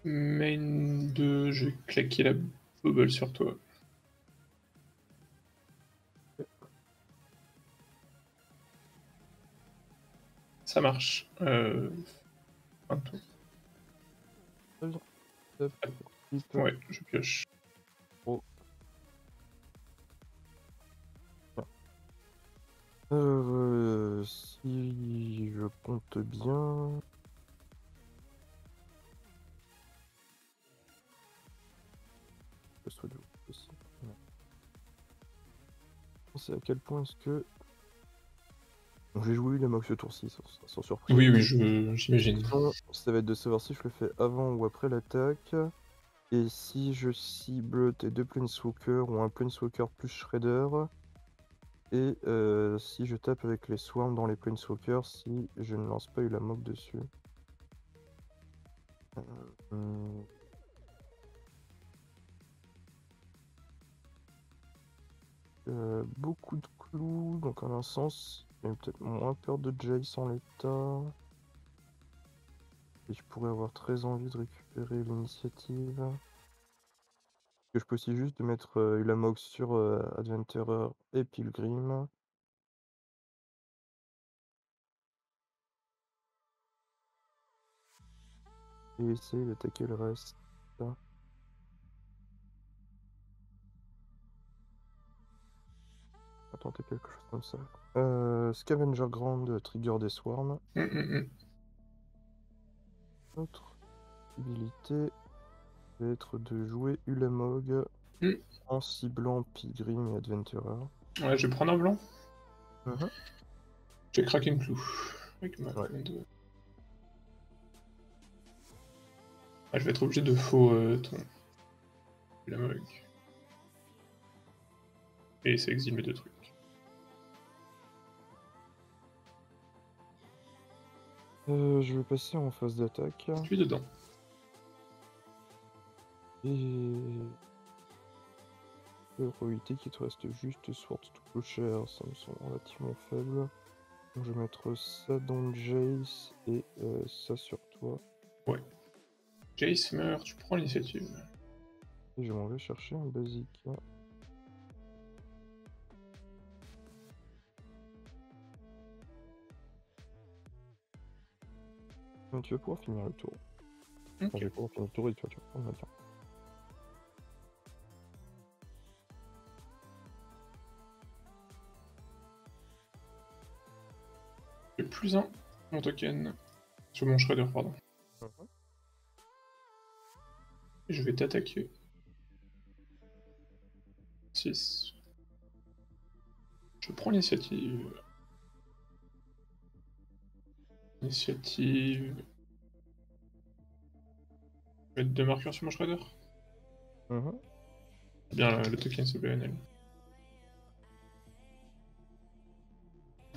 Main 2, je vais claquer la Bubble sur toi. Ça marche. Un tour. Très bien. Top. Ouais, je pioche. Oh. Si je compte bien... C'est à quel point est-ce que... Donc, j'ai joué Ulamog ce tour-ci, sans surprise. Oui, oui, j'imagine. Ça va être de savoir si je le fais avant ou après l'attaque. Et si je cible tes 2 Planeswalkers ou un Planeswalker plus Shredder. Et si je tape avec les Swarms dans les Planeswalkers si je ne lance pas Ulamog dessus. Beaucoup de clous, donc en un sens, j'ai peut-être moins peur de Jace en l'état. Et je pourrais avoir très envie de récupérer l'initiative. Que je peux aussi juste mettre Ulamog sur Adventurer et Pilgrim. Et essayer d'attaquer le reste. Tenter quelque chose comme ça. Scavenger Ground, Trigger des Swarms. Autre possibilité va être de jouer Ulamog en ciblant Pilgrim et Adventurer. Ouais, je vais prendre un blanc. Je vais craquer une clou. Avec ma commande. Ah, je vais être obligé de faux ton Ulamog. Et ça exile mes 2 trucs. Je vais passer en phase d'attaque. Je suis dedans. Et... probabilité qu'il te reste juste Sword to Plowshare, ça me semble relativement faible. Donc, je vais mettre ça dans Jace et ça sur toi. Ouais. Jace meurt, tu prends l'initiative. Et je m'en vais chercher un basique. Tu vas pouvoir finir le tour. Enfin, Ok. je vais pouvoir finir le tour et toi tu vas prendre la turn. J'ai +1 mon token sur mon Shredder, pardon. Et je vais t'attaquer. 6. Je prends l'initiative. Initiative. Je vais mettre 2 marqueurs sur mon Shredder. Bien, le token c'est BNL.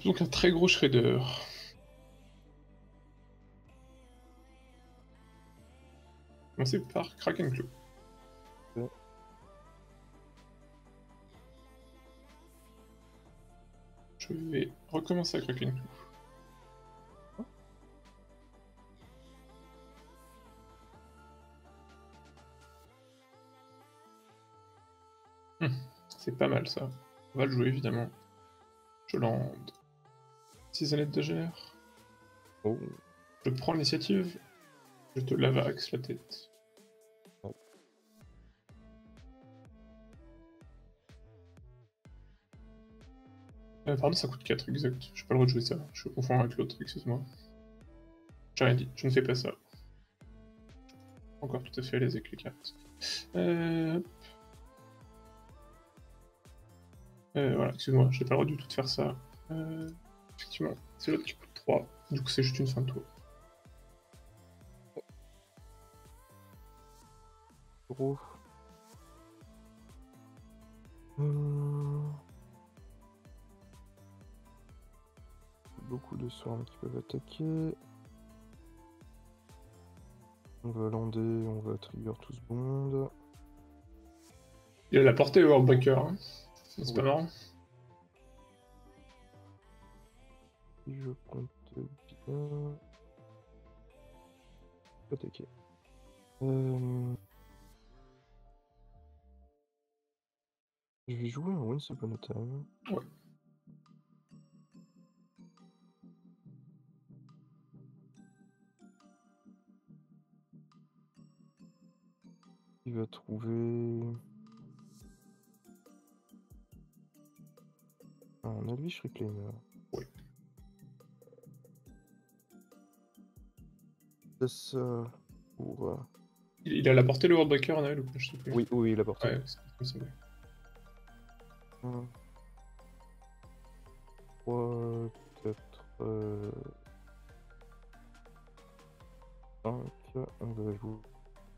Donc un très gros Shredder. Commencer par Kraken Claw. Ouais. Je vais recommencer à Kraken Claw. C'est pas mal ça. On va le jouer évidemment. Je lande. 6 années de gère. Oh. Je prends l'initiative. Je te lavax la tête. Oh. Pardon, ça coûte 4, exact. J'ai pas le droit de jouer ça. Je confonds avec l'autre, excuse-moi. J'ai rien dit, je ne fais pas ça. Encore tout à fait à l'aise avec les cartes. Voilà, excuse-moi, j'ai pas le droit du tout de faire ça. Effectivement, c'est l'autre qui coûte 3. Du coup, c'est juste une fin de tour. Gros. Beaucoup de swarms qui peuvent attaquer. On va lander, on va trigger tout ce bond. Il a la portée le Worldbreaker, hein. C'est Oui. pas marrant. Si je compte bien. Attaquer. Je vais jouer un Once Upon a Time. Ouais. Il va trouver un Elvish Reclaimer. Ouais. C'est ça pour. Il a la portée le Worldbreaker, Naël, ou pas, je sais plus. Oui, oui, il a porté. Ouais, c'est comme ça. 3, 4, 5. On va jouer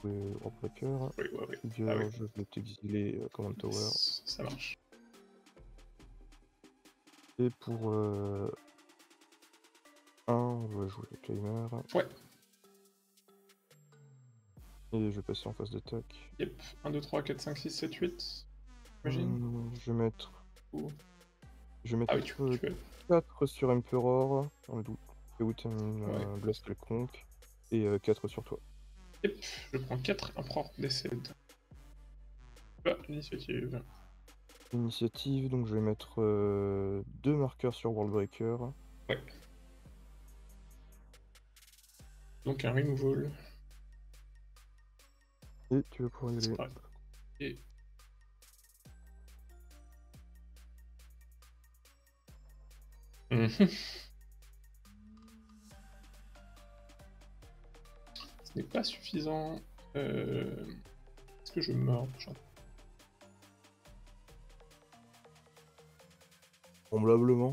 Worldbreaker. Oui, ouais. Trigger, Ah oui. je vais t'exiler Command Tower. Ça marche. Et pour 1, on va jouer Reclaimer. Ouais. Et je vais passer en phase d'attaque. Yep. 1, 2, 3, 4, 5, 6, 7, 8. J'imagine. Je vais mettre. Ou... Je vais mettre Ah oui, tu peux. 4 sur Emperor, dans le doute, Ouais. Blast quelconque, et 4 sur toi. Yep, je prends 4 Emperor décède. Ah, l'initiative. Initiative, donc je vais mettre 2 marqueurs sur Worldbreaker. Ouais. Donc un removal. Et tu vas pouvoir y aller. Pareil. Et... Ce n'est pas suffisant. Est-ce que je meurs? Semblablement.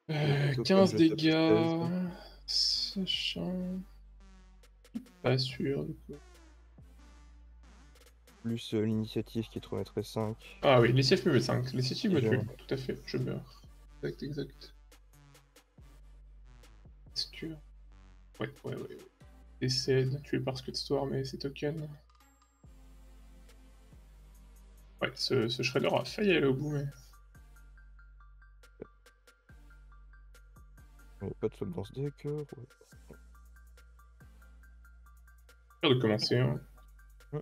15 dégâts. Sachant... Pas sûr du coup. Plus l'initiative qui te remettrait 5. Ah oui, l'initiative me met 5. L'initiative me Déjà. tue, tout à fait, je meurs. Exact. Est-ce que... Ouais. Décède, tué par Scud Storm et ses tokens. Ouais, ce Shredder a failli aller au bout, mais... pas de swap dans ce deck. Ouais. Peur de commencer. Hein. Mm.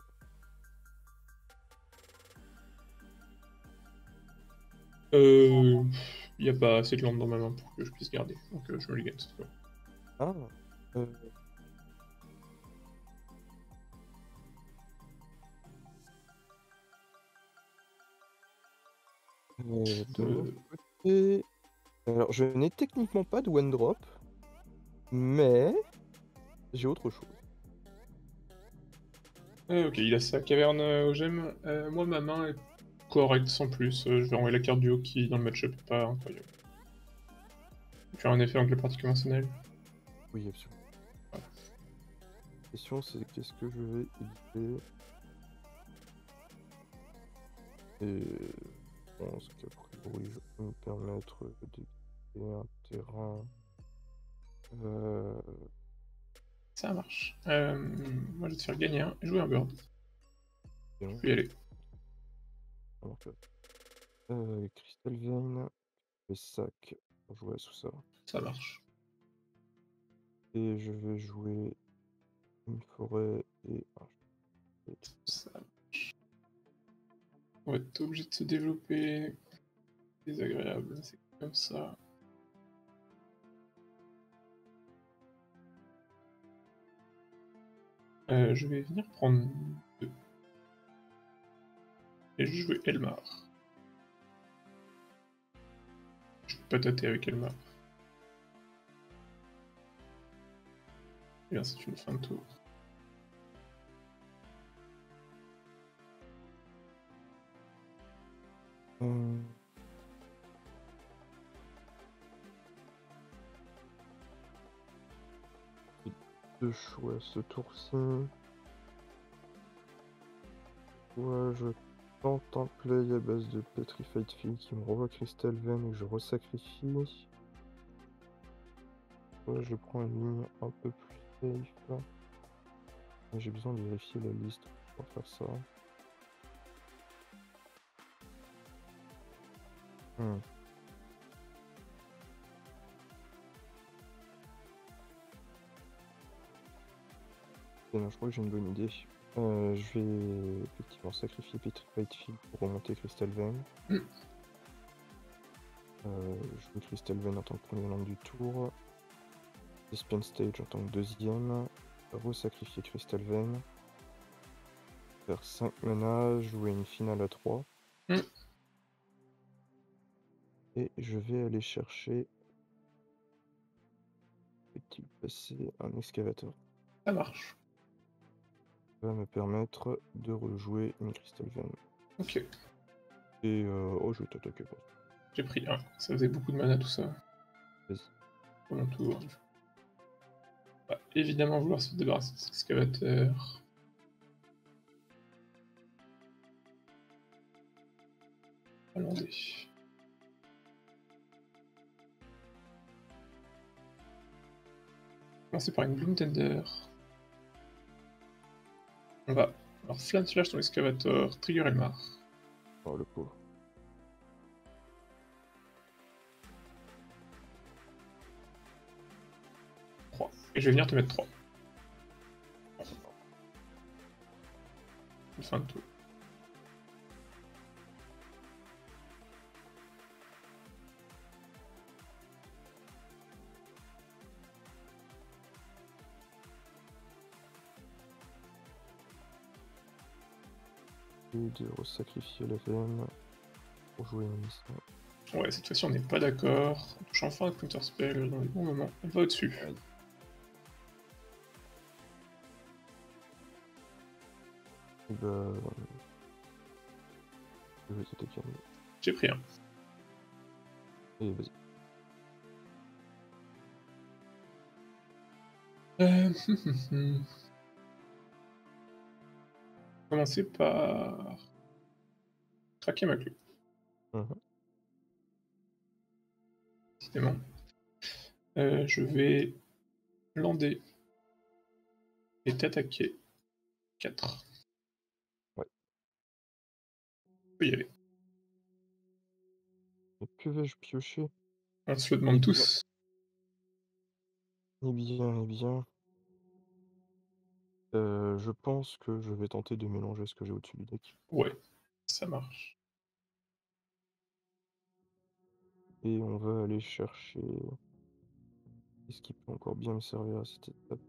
Il n'y a pas assez de land dans ma main pour que je puisse garder, donc je me les gagne cette fois. Ah. De mon côté... Alors, je n'ai techniquement pas de one drop, mais j'ai autre chose. Ok, il a sa caverne au gemme. Moi, ma main est correcte sans plus. Je vais envoyer la carte du haut qui, dans le match-up, est pas incroyable. Faire un effet anglais conventionnel. Oui, absolument. La question, c'est qu'est-ce que je vais éviter. Et je pense qu'a priori, je peux me permettre d'éviter un terrain. Ça marche. Moi, je vais te faire gagner un et jouer un bird. Je peux y aller. Crystal Vein, les sacs pour jouer sous ça. Ça marche. Et je vais jouer une forêt et un. Ça marche. On va être obligé de se développer. Désagréable, c'est comme ça. Je vais venir prendre 2. Et je vais jouer Elmar. Je peux pas tâter avec Elmar. Bien, c'est une fin de tour. Deux choix ce tour-ci. Ouais, je tente un play à base de Petrified Field qui me renvoie Crystal Vein et que je resacrifie. Ouais, je prends une ligne un peu plus safe. J'ai besoin de vérifier la liste pour faire ça. Et non, je crois que j'ai une bonne idée. Je vais effectivement sacrifier Petrified Field pour remonter Crystal Vein. Je joue Crystal Vein en tant que premier land du tour. Despian Stage en tant que deuxième. Resacrifier Crystal Vein. Faire 5 mana, jouer une finale à 3. Et je vais aller chercher. Peut-il passer un excavateur? Ça marche. Ça va me permettre de rejouer une Crystal Vein. Ok. Et oh, je vais t'attaquer. J'ai pris 1. Ça faisait beaucoup de mana tout ça. Vas-y. Pour mon tour. On va évidemment vouloir se débarrasser de cet excavateur. Hollandais. Commencer par une Bloom Tender. On va alors Flamme Slash sur l'excavateur, Trigger Elmar. Oh le pauvre. Et je vais venir te mettre 3. Fin de tour. Et de resacrifier la veine pour jouer une mission. Ouais, cette fois-ci on n'est pas d'accord. On touche enfin un counter spell dans les bons moments. Elle va au-dessus. Et bah. Je vais t'attaquer. J'ai pris 1. Et vas-y. Commencer par craquer ma clé. Décidément. Je vais lander et t'attaquer 4. Ouais. On peut y aller. Et que vais-je piocher? On se le demande tous. Eh bien, eh bien. Je pense que je vais tenter de mélanger ce que j'ai au-dessus du deck. Ouais, ça marche. Et on va aller chercher... Qu'est-ce qui peut encore bien me servir à cette étape?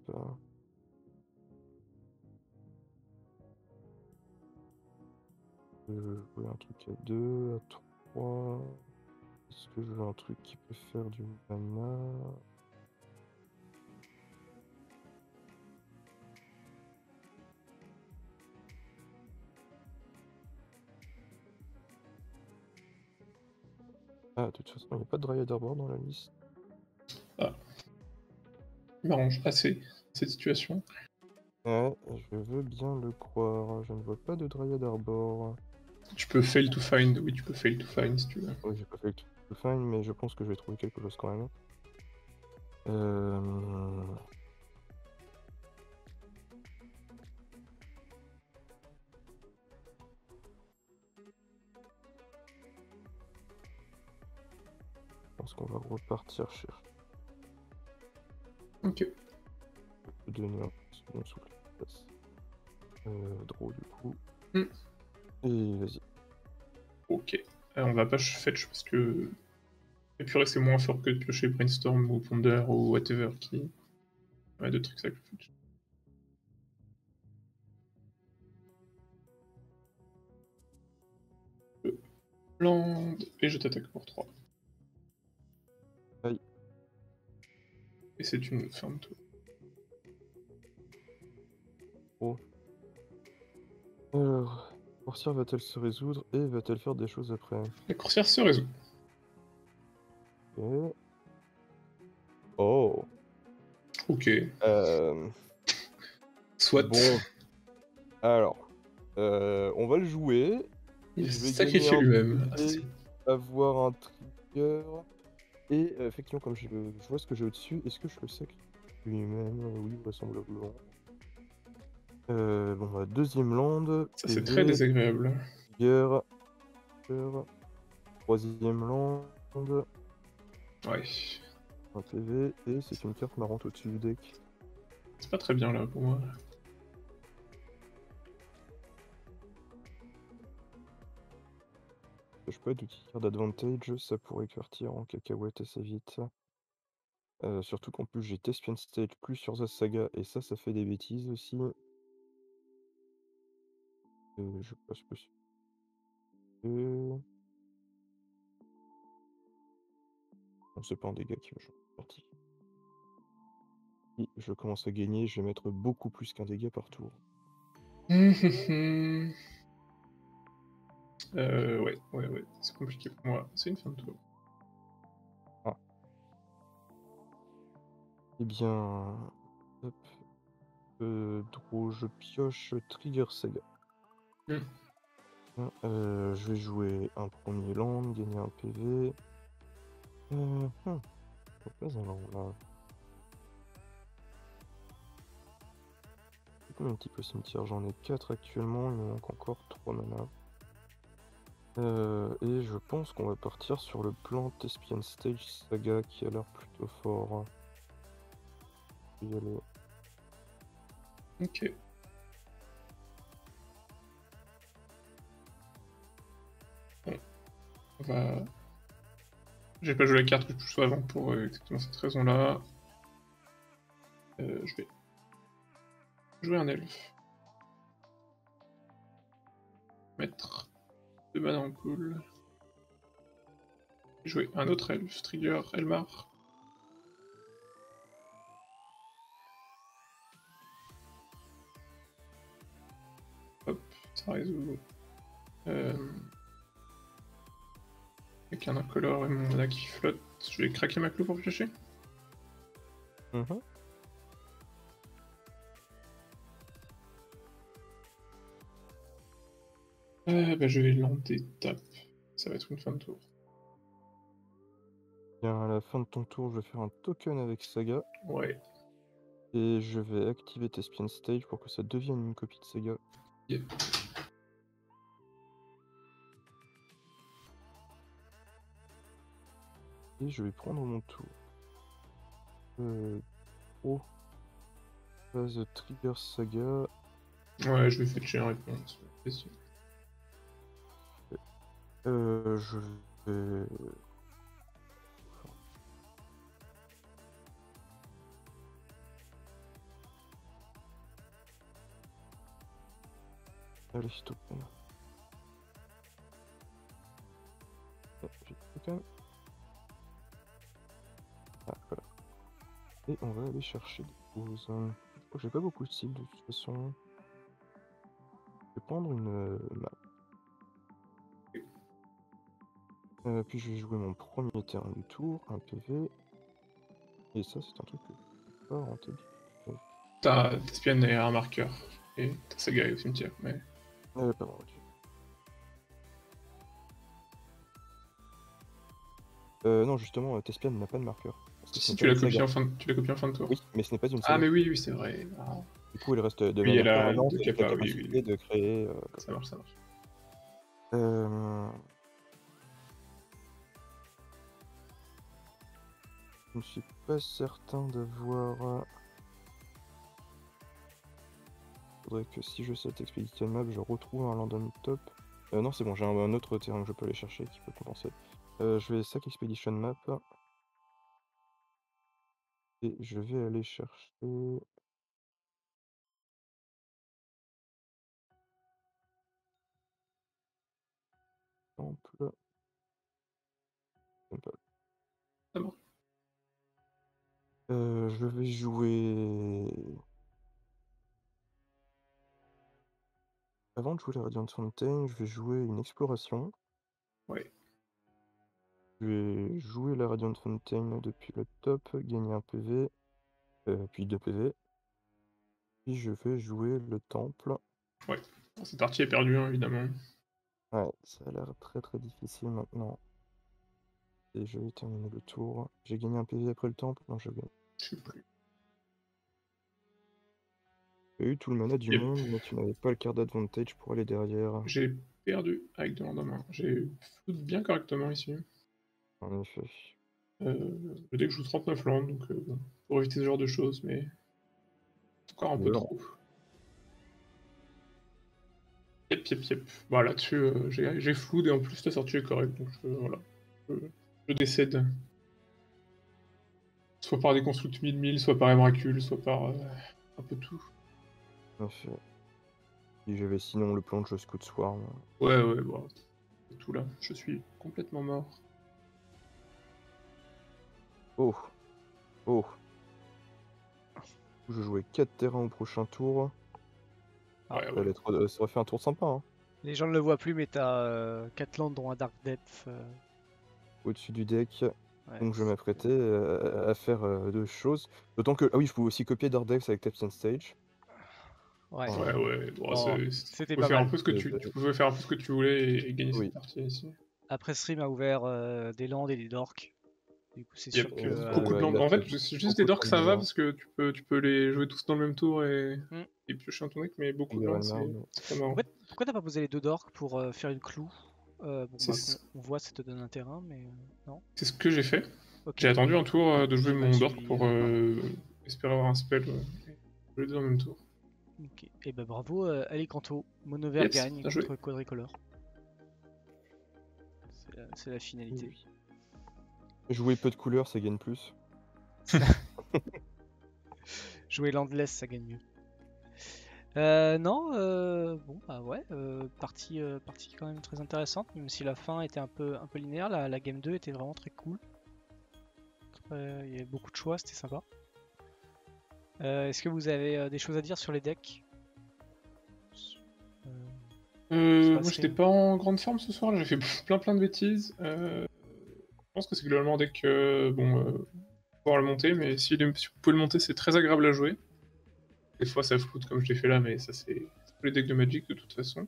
Je veux jouer un truc à 2, à 3. Est-ce que je veux un truc qui peut faire du mana? Ah, de toute façon, il n'y a pas de Dryad Arbor dans la liste. Ah, il m'arrange assez cette situation. Ouais, je veux bien le croire. Je ne vois pas de Dryad Arbor. Tu peux fail to find, oui, tu peux fail to find si tu veux. Oui, j'ai pas fait le tout fine, mais je pense que je vais trouver quelque chose quand même. Euh... Je pense qu'on va repartir chercher. Ok. Je peux donner un second souffle. Draw du coup. Hmm. Et vas-y. Ok. On va pas fetch parce que. Et puis c'est moins fort que de piocher Brainstorm ou Ponder ou whatever qui. Ouais, de trucs ça que fetch. Land. Et je t'attaque pour 3. Aïe. Et c'est une fin de tour. Oh. Alors, Courtière va-t-elle se résoudre et va-t-elle faire des choses après? La coursière se résout. Ok. Oh. Ok. Soit. Bon. Alors. On va le jouer. Il Je vais s'est gagner sacrifié un lui-même. Ah, PV, avoir un trigger. Et effectivement, comme je vois ce que j'ai au-dessus, est-ce que je le sacrifie lui-même? Oui, vraisemblablement. Bon, bah, deuxième land. ça c'est très PV, désagréable. trigger, trigger, troisième land. Ouais. Un PV, et c'est une carte marrante au-dessus du deck. C'est pas très bien là pour moi. Je peux être d'outils d'advantage, ça pourrait partir en cacahuète assez vite. Surtout qu'en plus j'ai Thespian Stage plus sur The Saga, et ça fait des bêtises aussi. Je passe plus. Bon, c'est pas un dégât qui va changer de partie. Si je commence à gagner, je vais mettre beaucoup plus qu'un dégât par tour. Ouais, c'est compliqué pour moi. C'est une fin de tour. Ah. Eh bien... Hop. Draw, je pioche Trigger Saga. Je vais jouer un premier land, gagner un PV. Pas un land là. Combien de types au cimetière? J'en ai 4 actuellement, il me manque encore 3 mana. Et je pense qu'on va partir sur le plan Thespian Stage Saga qui a l'air plutôt fort. Je vais y aller. Ok. Bon. On va... J'ai pas joué la carte que je touche avant pour exactement cette raison-là. Je vais jouer un elfe. Mettre 2 mana en pool. Jouer un autre elfe, trigger Elmar. Hop, ça résout. Avec un incolore et mon mana qui flotte, je vais craquer ma clou pour piocher. Je vais lander tape. Ça va être une fin de tour. Bien, à la fin de ton tour, je vais faire un token avec Saga. Ouais. Et je vais activer Thespian Stage pour que ça devienne une copie de Saga. Yep. Et je vais prendre mon tour. trop. Phase Trigger Saga. Ouais, je vais fetcher une réponse. Je vais. Allez, s'il te plaît. J'ai tout quand même. Ah, voilà. Et on va aller chercher des choses. Je crois que j'ai pas beaucoup de styles de toute façon. Je vais prendre une map. Puis je vais jouer mon premier terrain du tour, un PV. Et ça, c'est un truc que je peux pas rentrer. T'as Tespian et un marqueur. Et t'as Saga au cimetière. Mais... Pardon, ok. Non, justement, Tespian n'a pas de marqueur. Si tu l'as copié en fin de tour. Oui, mais ce n'est pas une Ah, saga. mais oui, c'est vrai. Ah. Du coup, il reste de Oui, manière permanente de avec la capa, capacité de créer. Ça marche. Je ne suis pas certain d'avoir. Faudrait que si je set Expedition Map, je retrouve un land on top. Non, c'est bon, j'ai un autre terrain que je peux aller chercher qui peut compenser. Je vais sac Expedition Map. Et je vais aller chercher. Temple. Ça marche. Je vais jouer. Avant de jouer la Radiant Fountain, je vais jouer une exploration. Ouais. Je vais jouer la Radiant Fountain depuis le top, gagner un PV, puis 2 PV. Puis je vais jouer le temple. Ouais. Cette partie est perdue, hein, évidemment. Ouais, ça a l'air très très difficile maintenant. Et je vais terminer le tour. J'ai gagné un PV après le temple? Non, j'ai gagné. Je sais plus. Tu as eu tout le mana du monde, mais tu n'avais pas le card advantage pour aller derrière. J'ai perdu avec deux en main. J'ai floute bien correctement ici. En effet. Le deck joue 39 landes, donc bon, pour éviter ce genre de choses, mais encore un peu trop. Yep. Bah là-dessus, j'ai food et en plus la sortie est correcte, donc voilà. Je décède. Soit par des constructs 1000, soit par Emrakul, soit par un peu tout. En effet. Si j'avais sinon le plan de jeu Scout Swarm. Ouais, bon. Tout là, je suis complètement mort. Oh. Je jouais 4 terrains au prochain tour. Ouais. Ça aurait fait un tour sympa. Hein. Les gens ne le voient plus, mais t'as 4 landes dont un Dark Depth. Au-dessus du deck. Ouais, Donc je m'apprêtais à faire 2 choses. D'autant que. Ah oui, je pouvais aussi copier Dark Decks avec Tapestone Stage. Ouais. C'était pas mal. Tu pouvais faire un peu ce que tu voulais et gagner cette partie ici. Après, Stream a ouvert des landes et des dorks. Du coup, c'est sûr que. Beaucoup de landes. En fait, c'est juste des dorks, ça va parce que tu peux les jouer tous dans le même tour et piocher un ton deck, mais beaucoup de landes, c'est pas marrant. En fait, pourquoi t'as pas posé les 2 dorks pour faire une clou? On voit, ça te donne un terrain, mais non. C'est ce que j'ai fait. Okay. J'ai attendu un tour de jouer mon dork pour espérer avoir un spell. Je le dis en même tour. Ok, et bah bravo Alicanto. Mono vert gagne contre Quadricolore. C'est la finalité. Jouer peu de couleurs, ça gagne plus. Jouer landless, ça gagne mieux. Bon bah ouais, partie quand même très intéressante, même si la fin était un peu linéaire, la game 2 était vraiment très cool. Il y avait beaucoup de choix, c'était sympa. Est-ce que vous avez des choses à dire sur les decks? Moi j'étais pas en grande forme ce soir, j'ai fait plein de bêtises. Je pense que c'est globalement un deck pouvoir le monter, mais si vous pouvez le monter, c'est très agréable à jouer. Des fois ça floute comme je l'ai fait là, mais ça c'est tous les decks de Magic de toute façon.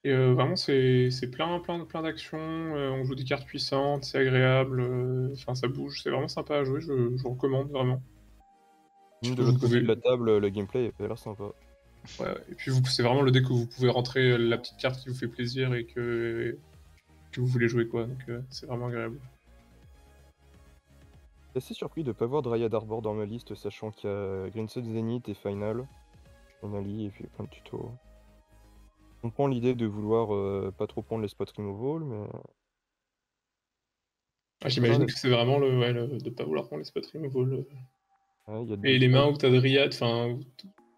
Et vraiment c'est plein d'actions, on joue des cartes puissantes, c'est agréable, enfin ça bouge, c'est vraiment sympa à jouer, je vous recommande vraiment. De l'autre côté de la table, le gameplay a l'air sympa. Ouais, et puis c'est vraiment le deck où vous pouvez rentrer la petite carte qui vous fait plaisir et que vous voulez jouer quoi, donc c'est vraiment agréable. suis assez surpris de pas voir Dryad Arbor dans ma liste, sachant qu'il y a Green Sun Zenith et Final, Finally, et puis plein de tutos. Je comprends l'idée de vouloir pas trop prendre les spots removal, mais J'imagine que c'est vraiment de pas vouloir prendre les spots removal. ouais, il y a Et 2 les mains spots. où t'as Dryad, enfin, où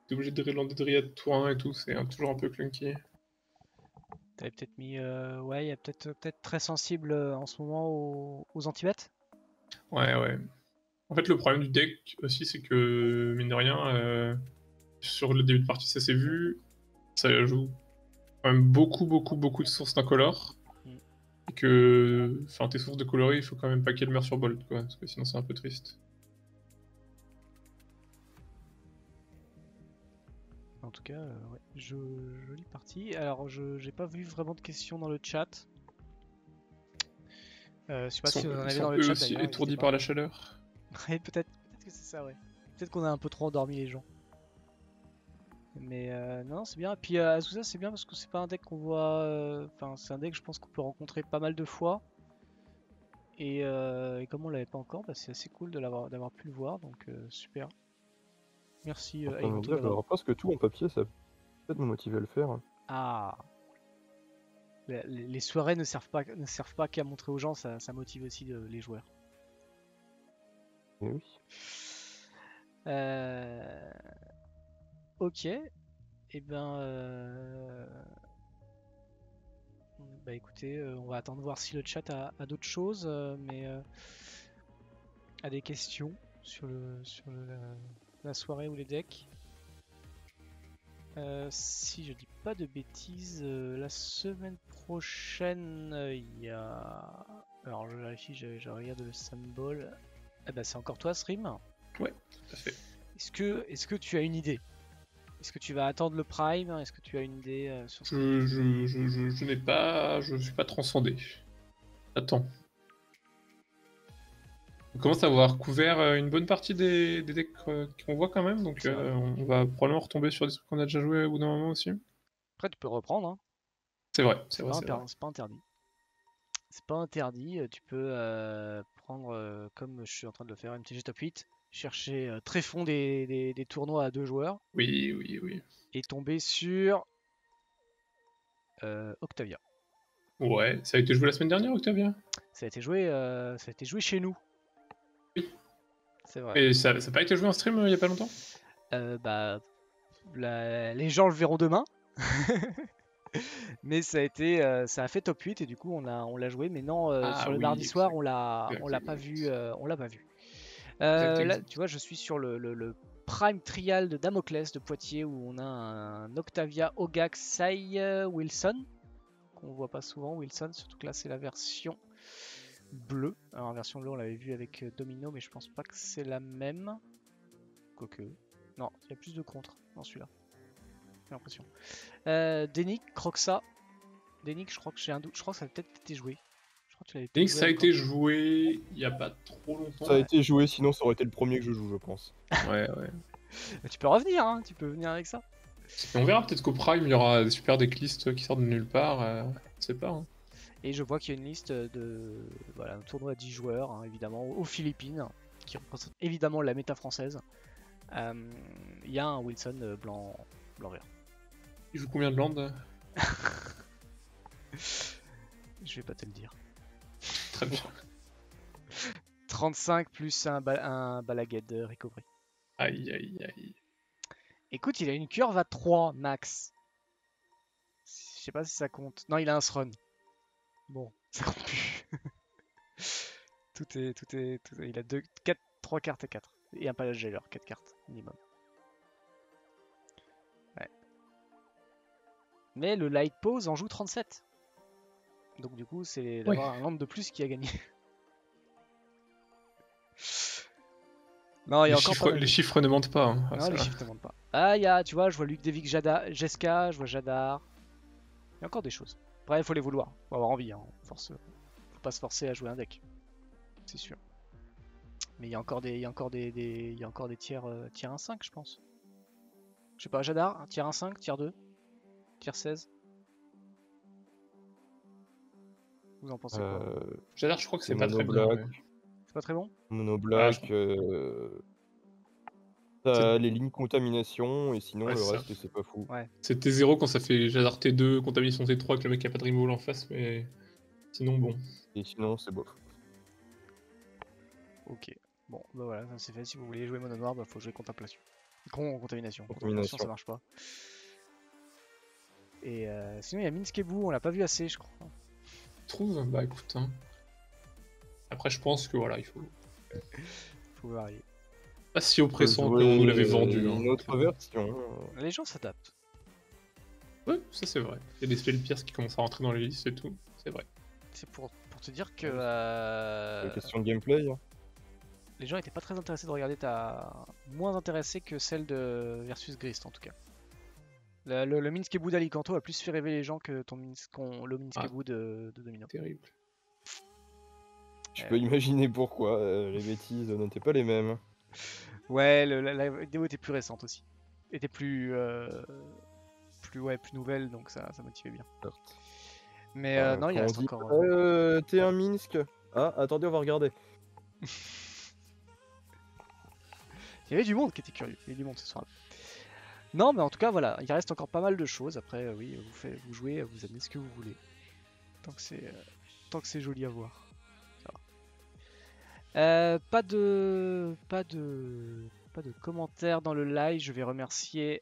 t'es obligé de lander Dryad tour 1 et tout, c'est toujours un peu clunky. T'avais peut-être mis. Ouais, il y a peut-être très sensible en ce moment aux anti-bêtes. Ouais, ouais. En fait, le problème du deck aussi, c'est que, mine de rien, sur le début de partie, ça s'est vu, ça joue quand même beaucoup de sources d'incolores. Mm. Et que, enfin, tes sources de coloris, il faut quand même pas qu'elles meurent sur Bolt, quoi, parce que sinon c'est un peu triste. En tout cas, ouais, jolie partie. Alors, j'ai pas vu vraiment de questions dans le chat. Je sais pas si vous en Ils avez dans sont le eux chat aussi d'ailleurs, n'hésitez étourdis pas. par la chaleur. Ouais, peut-être que c'est ça, ouais. Peut-être qu'on a un peu trop endormi les gens. Mais non, c'est bien. Et puis Azusa, c'est bien parce que c'est pas un deck qu'on voit. Enfin, c'est un deck, je pense qu'on peut rencontrer pas mal de fois. Et comme on l'avait pas encore, bah, c'est assez cool d'avoir pu le voir. Donc super. Merci En train de me Aigoto dire, je vais d'avoir. avoir presque tout en papier, ça va peut-être me motiver à le faire. Ah, les soirées ne servent pas qu'à montrer aux gens, ça motive aussi les joueurs. Et oui. Euh, Ok, et ben, bah écoutez, on va attendre voir si le chat a d'autres choses, mais a des questions la soirée ou les decks. Si je dis pas de bêtises, la semaine prochaine, il y a. Alors je vérifie, je regarde le symbole. Ah bah c'est encore toi, Srim. Ouais, tout à fait. Est-ce que tu as une idée? Est-ce que tu vas attendre le Prime? Est-ce que tu as une idée sur ce que... Je n'ai pas. Je suis pas transcendé. Attends. On commence à avoir couvert une bonne partie des decks qu'on voit quand même, donc C'est vrai. on va probablement retomber sur des trucs qu'on a déjà joué au bout d'un moment aussi. Après, tu peux reprendre, hein. C'est vrai, c'est C'est vrai, pas, c'est vrai. c'est pas interdit. C'est pas interdit. Tu peux prendre, comme je suis en train de le faire, MTG Top 8, chercher très fond des tournois à 2 joueurs Oui, oui, oui. et tomber sur Octavia. Ouais, ça a été joué la semaine dernière, Octavia? Ça a été joué chez nous. Oui. C'est vrai. Et ça n'a pas été joué en stream il y a pas longtemps? Bah, les gens le verront demain. Mais ça a fait top 8 et du coup on l'a joué. Mais non, Ah sur le oui, mardi soir exact. on l'a pas vu, on l'a pas vu. Exact, Là, exact. tu vois, je suis sur le Prime Trial de Damoclès de Poitiers où on a un Octavia Ogax Sai Wilson qu'on voit pas souvent. Wilson, surtout que là c'est la version bleue. Alors en version bleue on l'avait vu avec Domino, mais je pense pas que c'est la même. Quoique, non, il y a plus de contre dans celui-là. J'ai l'impression. Denick, Croxa. Denick, je crois que j'ai un doute. Je crois que ça a peut-être été joué. Je crois que tu l'avais peut-être Link, joué ça a avec été Quentin. joué il y a pas trop Ça a longtemps. été joué, sinon ça aurait été le premier que je joue, je pense. Ouais, ouais. Tu peux revenir, hein, tu peux venir avec ça. Et on verra, peut-être qu'au Prime, il y aura des super decklists qui sortent de nulle part. Je sais pas. Hein. Et je vois qu'il y a une liste de. Voilà, un tournoi à 10 joueurs, hein, évidemment, aux Philippines, qui représente évidemment la méta française. Il y a un Wilson blanc-vert. Il joue combien de landes? Je vais pas te le dire. Très bien. 35 plus un Balaguet de Recovery. Aïe, aïe, aïe. Écoute, il a une curve à 3 max. Je sais pas si ça compte. Non, il a un Thrun. Bon, ça compte plus. Il a 3 cartes à 4. Et un Palace Jailer, 4 cartes minimum. Ouais. Mais le Light Pose en joue 37. Donc du coup, c'est Ouais. d'avoir un land de plus qui a gagné. Non, il y a encore pas mal Les de... chiffres ne mentent pas. Hein. Ah, Non, ça les va. chiffres ne mentent pas. Ah, tu vois, je vois Luc Devic, Jeska, je vois Jadar. Il y a encore des choses. Après, il faut les vouloir. Faut avoir envie. Hein. Faut pas se forcer à jouer un deck. C'est sûr. Mais il y a encore des tiers 1-5, je pense. Je sais pas, Jadar, tiers 1-5, tiers 2, tiers 16. Vous en pensez quoi? J'adore, je crois que C'est c'est pas mono très bien. black. Ouais. C'est pas très bon? Monoblack, t'as C'est- les lignes contamination et sinon Ouais, le c'est ça. reste c'est pas fou. Ouais. C'est T0 quand ça fait Jadar T2, contamination T3, que le mec a pas de removal en face, mais sinon bon. Et sinon c'est bof. Ok. Bon, bah voilà, ça c'est fait. Si vous voulez jouer mono noir, bah faut jouer contemplation. Contamination. Contamination. Ça marche pas. Et sinon, il y a Minskebu, on l'a pas vu assez, je crois. Tu trouves? Bah écoute, hein. Après, je pense que voilà, il faut. Faut varier. Pas si On peut oppressant jouer, qu'on nous l'avait vendu. une Hein. autre version. Les gens s'adaptent. Ouais, ça c'est vrai. Il y a des spells pierce qui commencent à rentrer dans les listes et tout. C'est vrai. C'est pour te dire que Question de gameplay. les gens étaient pas très intéressés de regarder moins intéressés que celle de Versus Grist en tout cas. Le Minskebu d'Alicanto a plus fait rêver les gens que le Minskebu de Domino. Terrible. Je peux imaginer pourquoi. Les bêtises n'étaient pas les mêmes. Ouais, la vidéo était plus récente aussi. Était plus nouvelle, donc ça motivait bien. Mais non, il Quand reste on dit, encore. t'es un Minsk. Ah, attendez, on va regarder. Il y avait du monde qui était curieux. Il y avait du monde ce soir. Non, mais en tout cas, voilà, il reste encore pas mal de choses. Après, oui, vous jouez, vous amenez ce que vous voulez. Tant que c'est joli à voir. Ça va. Pas de commentaires dans le live. Je vais remercier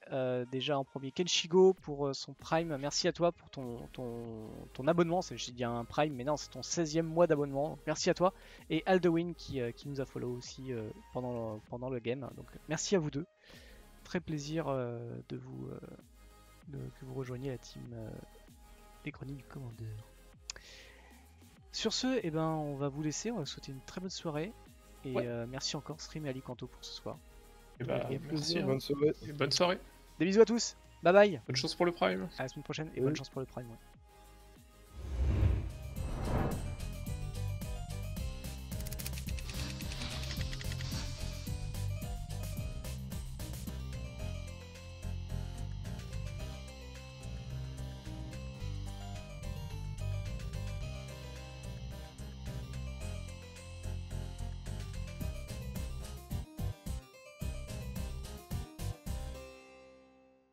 déjà en premier Kenshigo pour son Prime. Merci à toi pour ton abonnement. J'ai dit un Prime, mais non, c'est ton 16e mois d'abonnement. Merci à toi. Et Aldewin qui nous a follow aussi pendant le game. Donc merci à vous deux. Très plaisir que vous rejoigniez la team des Chroniques du Commandeur. Sur ce, eh ben, on va vous laisser. On va vous souhaiter une très bonne soirée. Et merci encore Stream et Alicanto pour ce soir. Et bah, merci. Hein. Bonne soirée. Et bonne soirée. Des bisous à tous. Bye bye. Bonne chance pour le Prime. À la semaine prochaine et Oui. bonne chance pour le Prime. Ouais.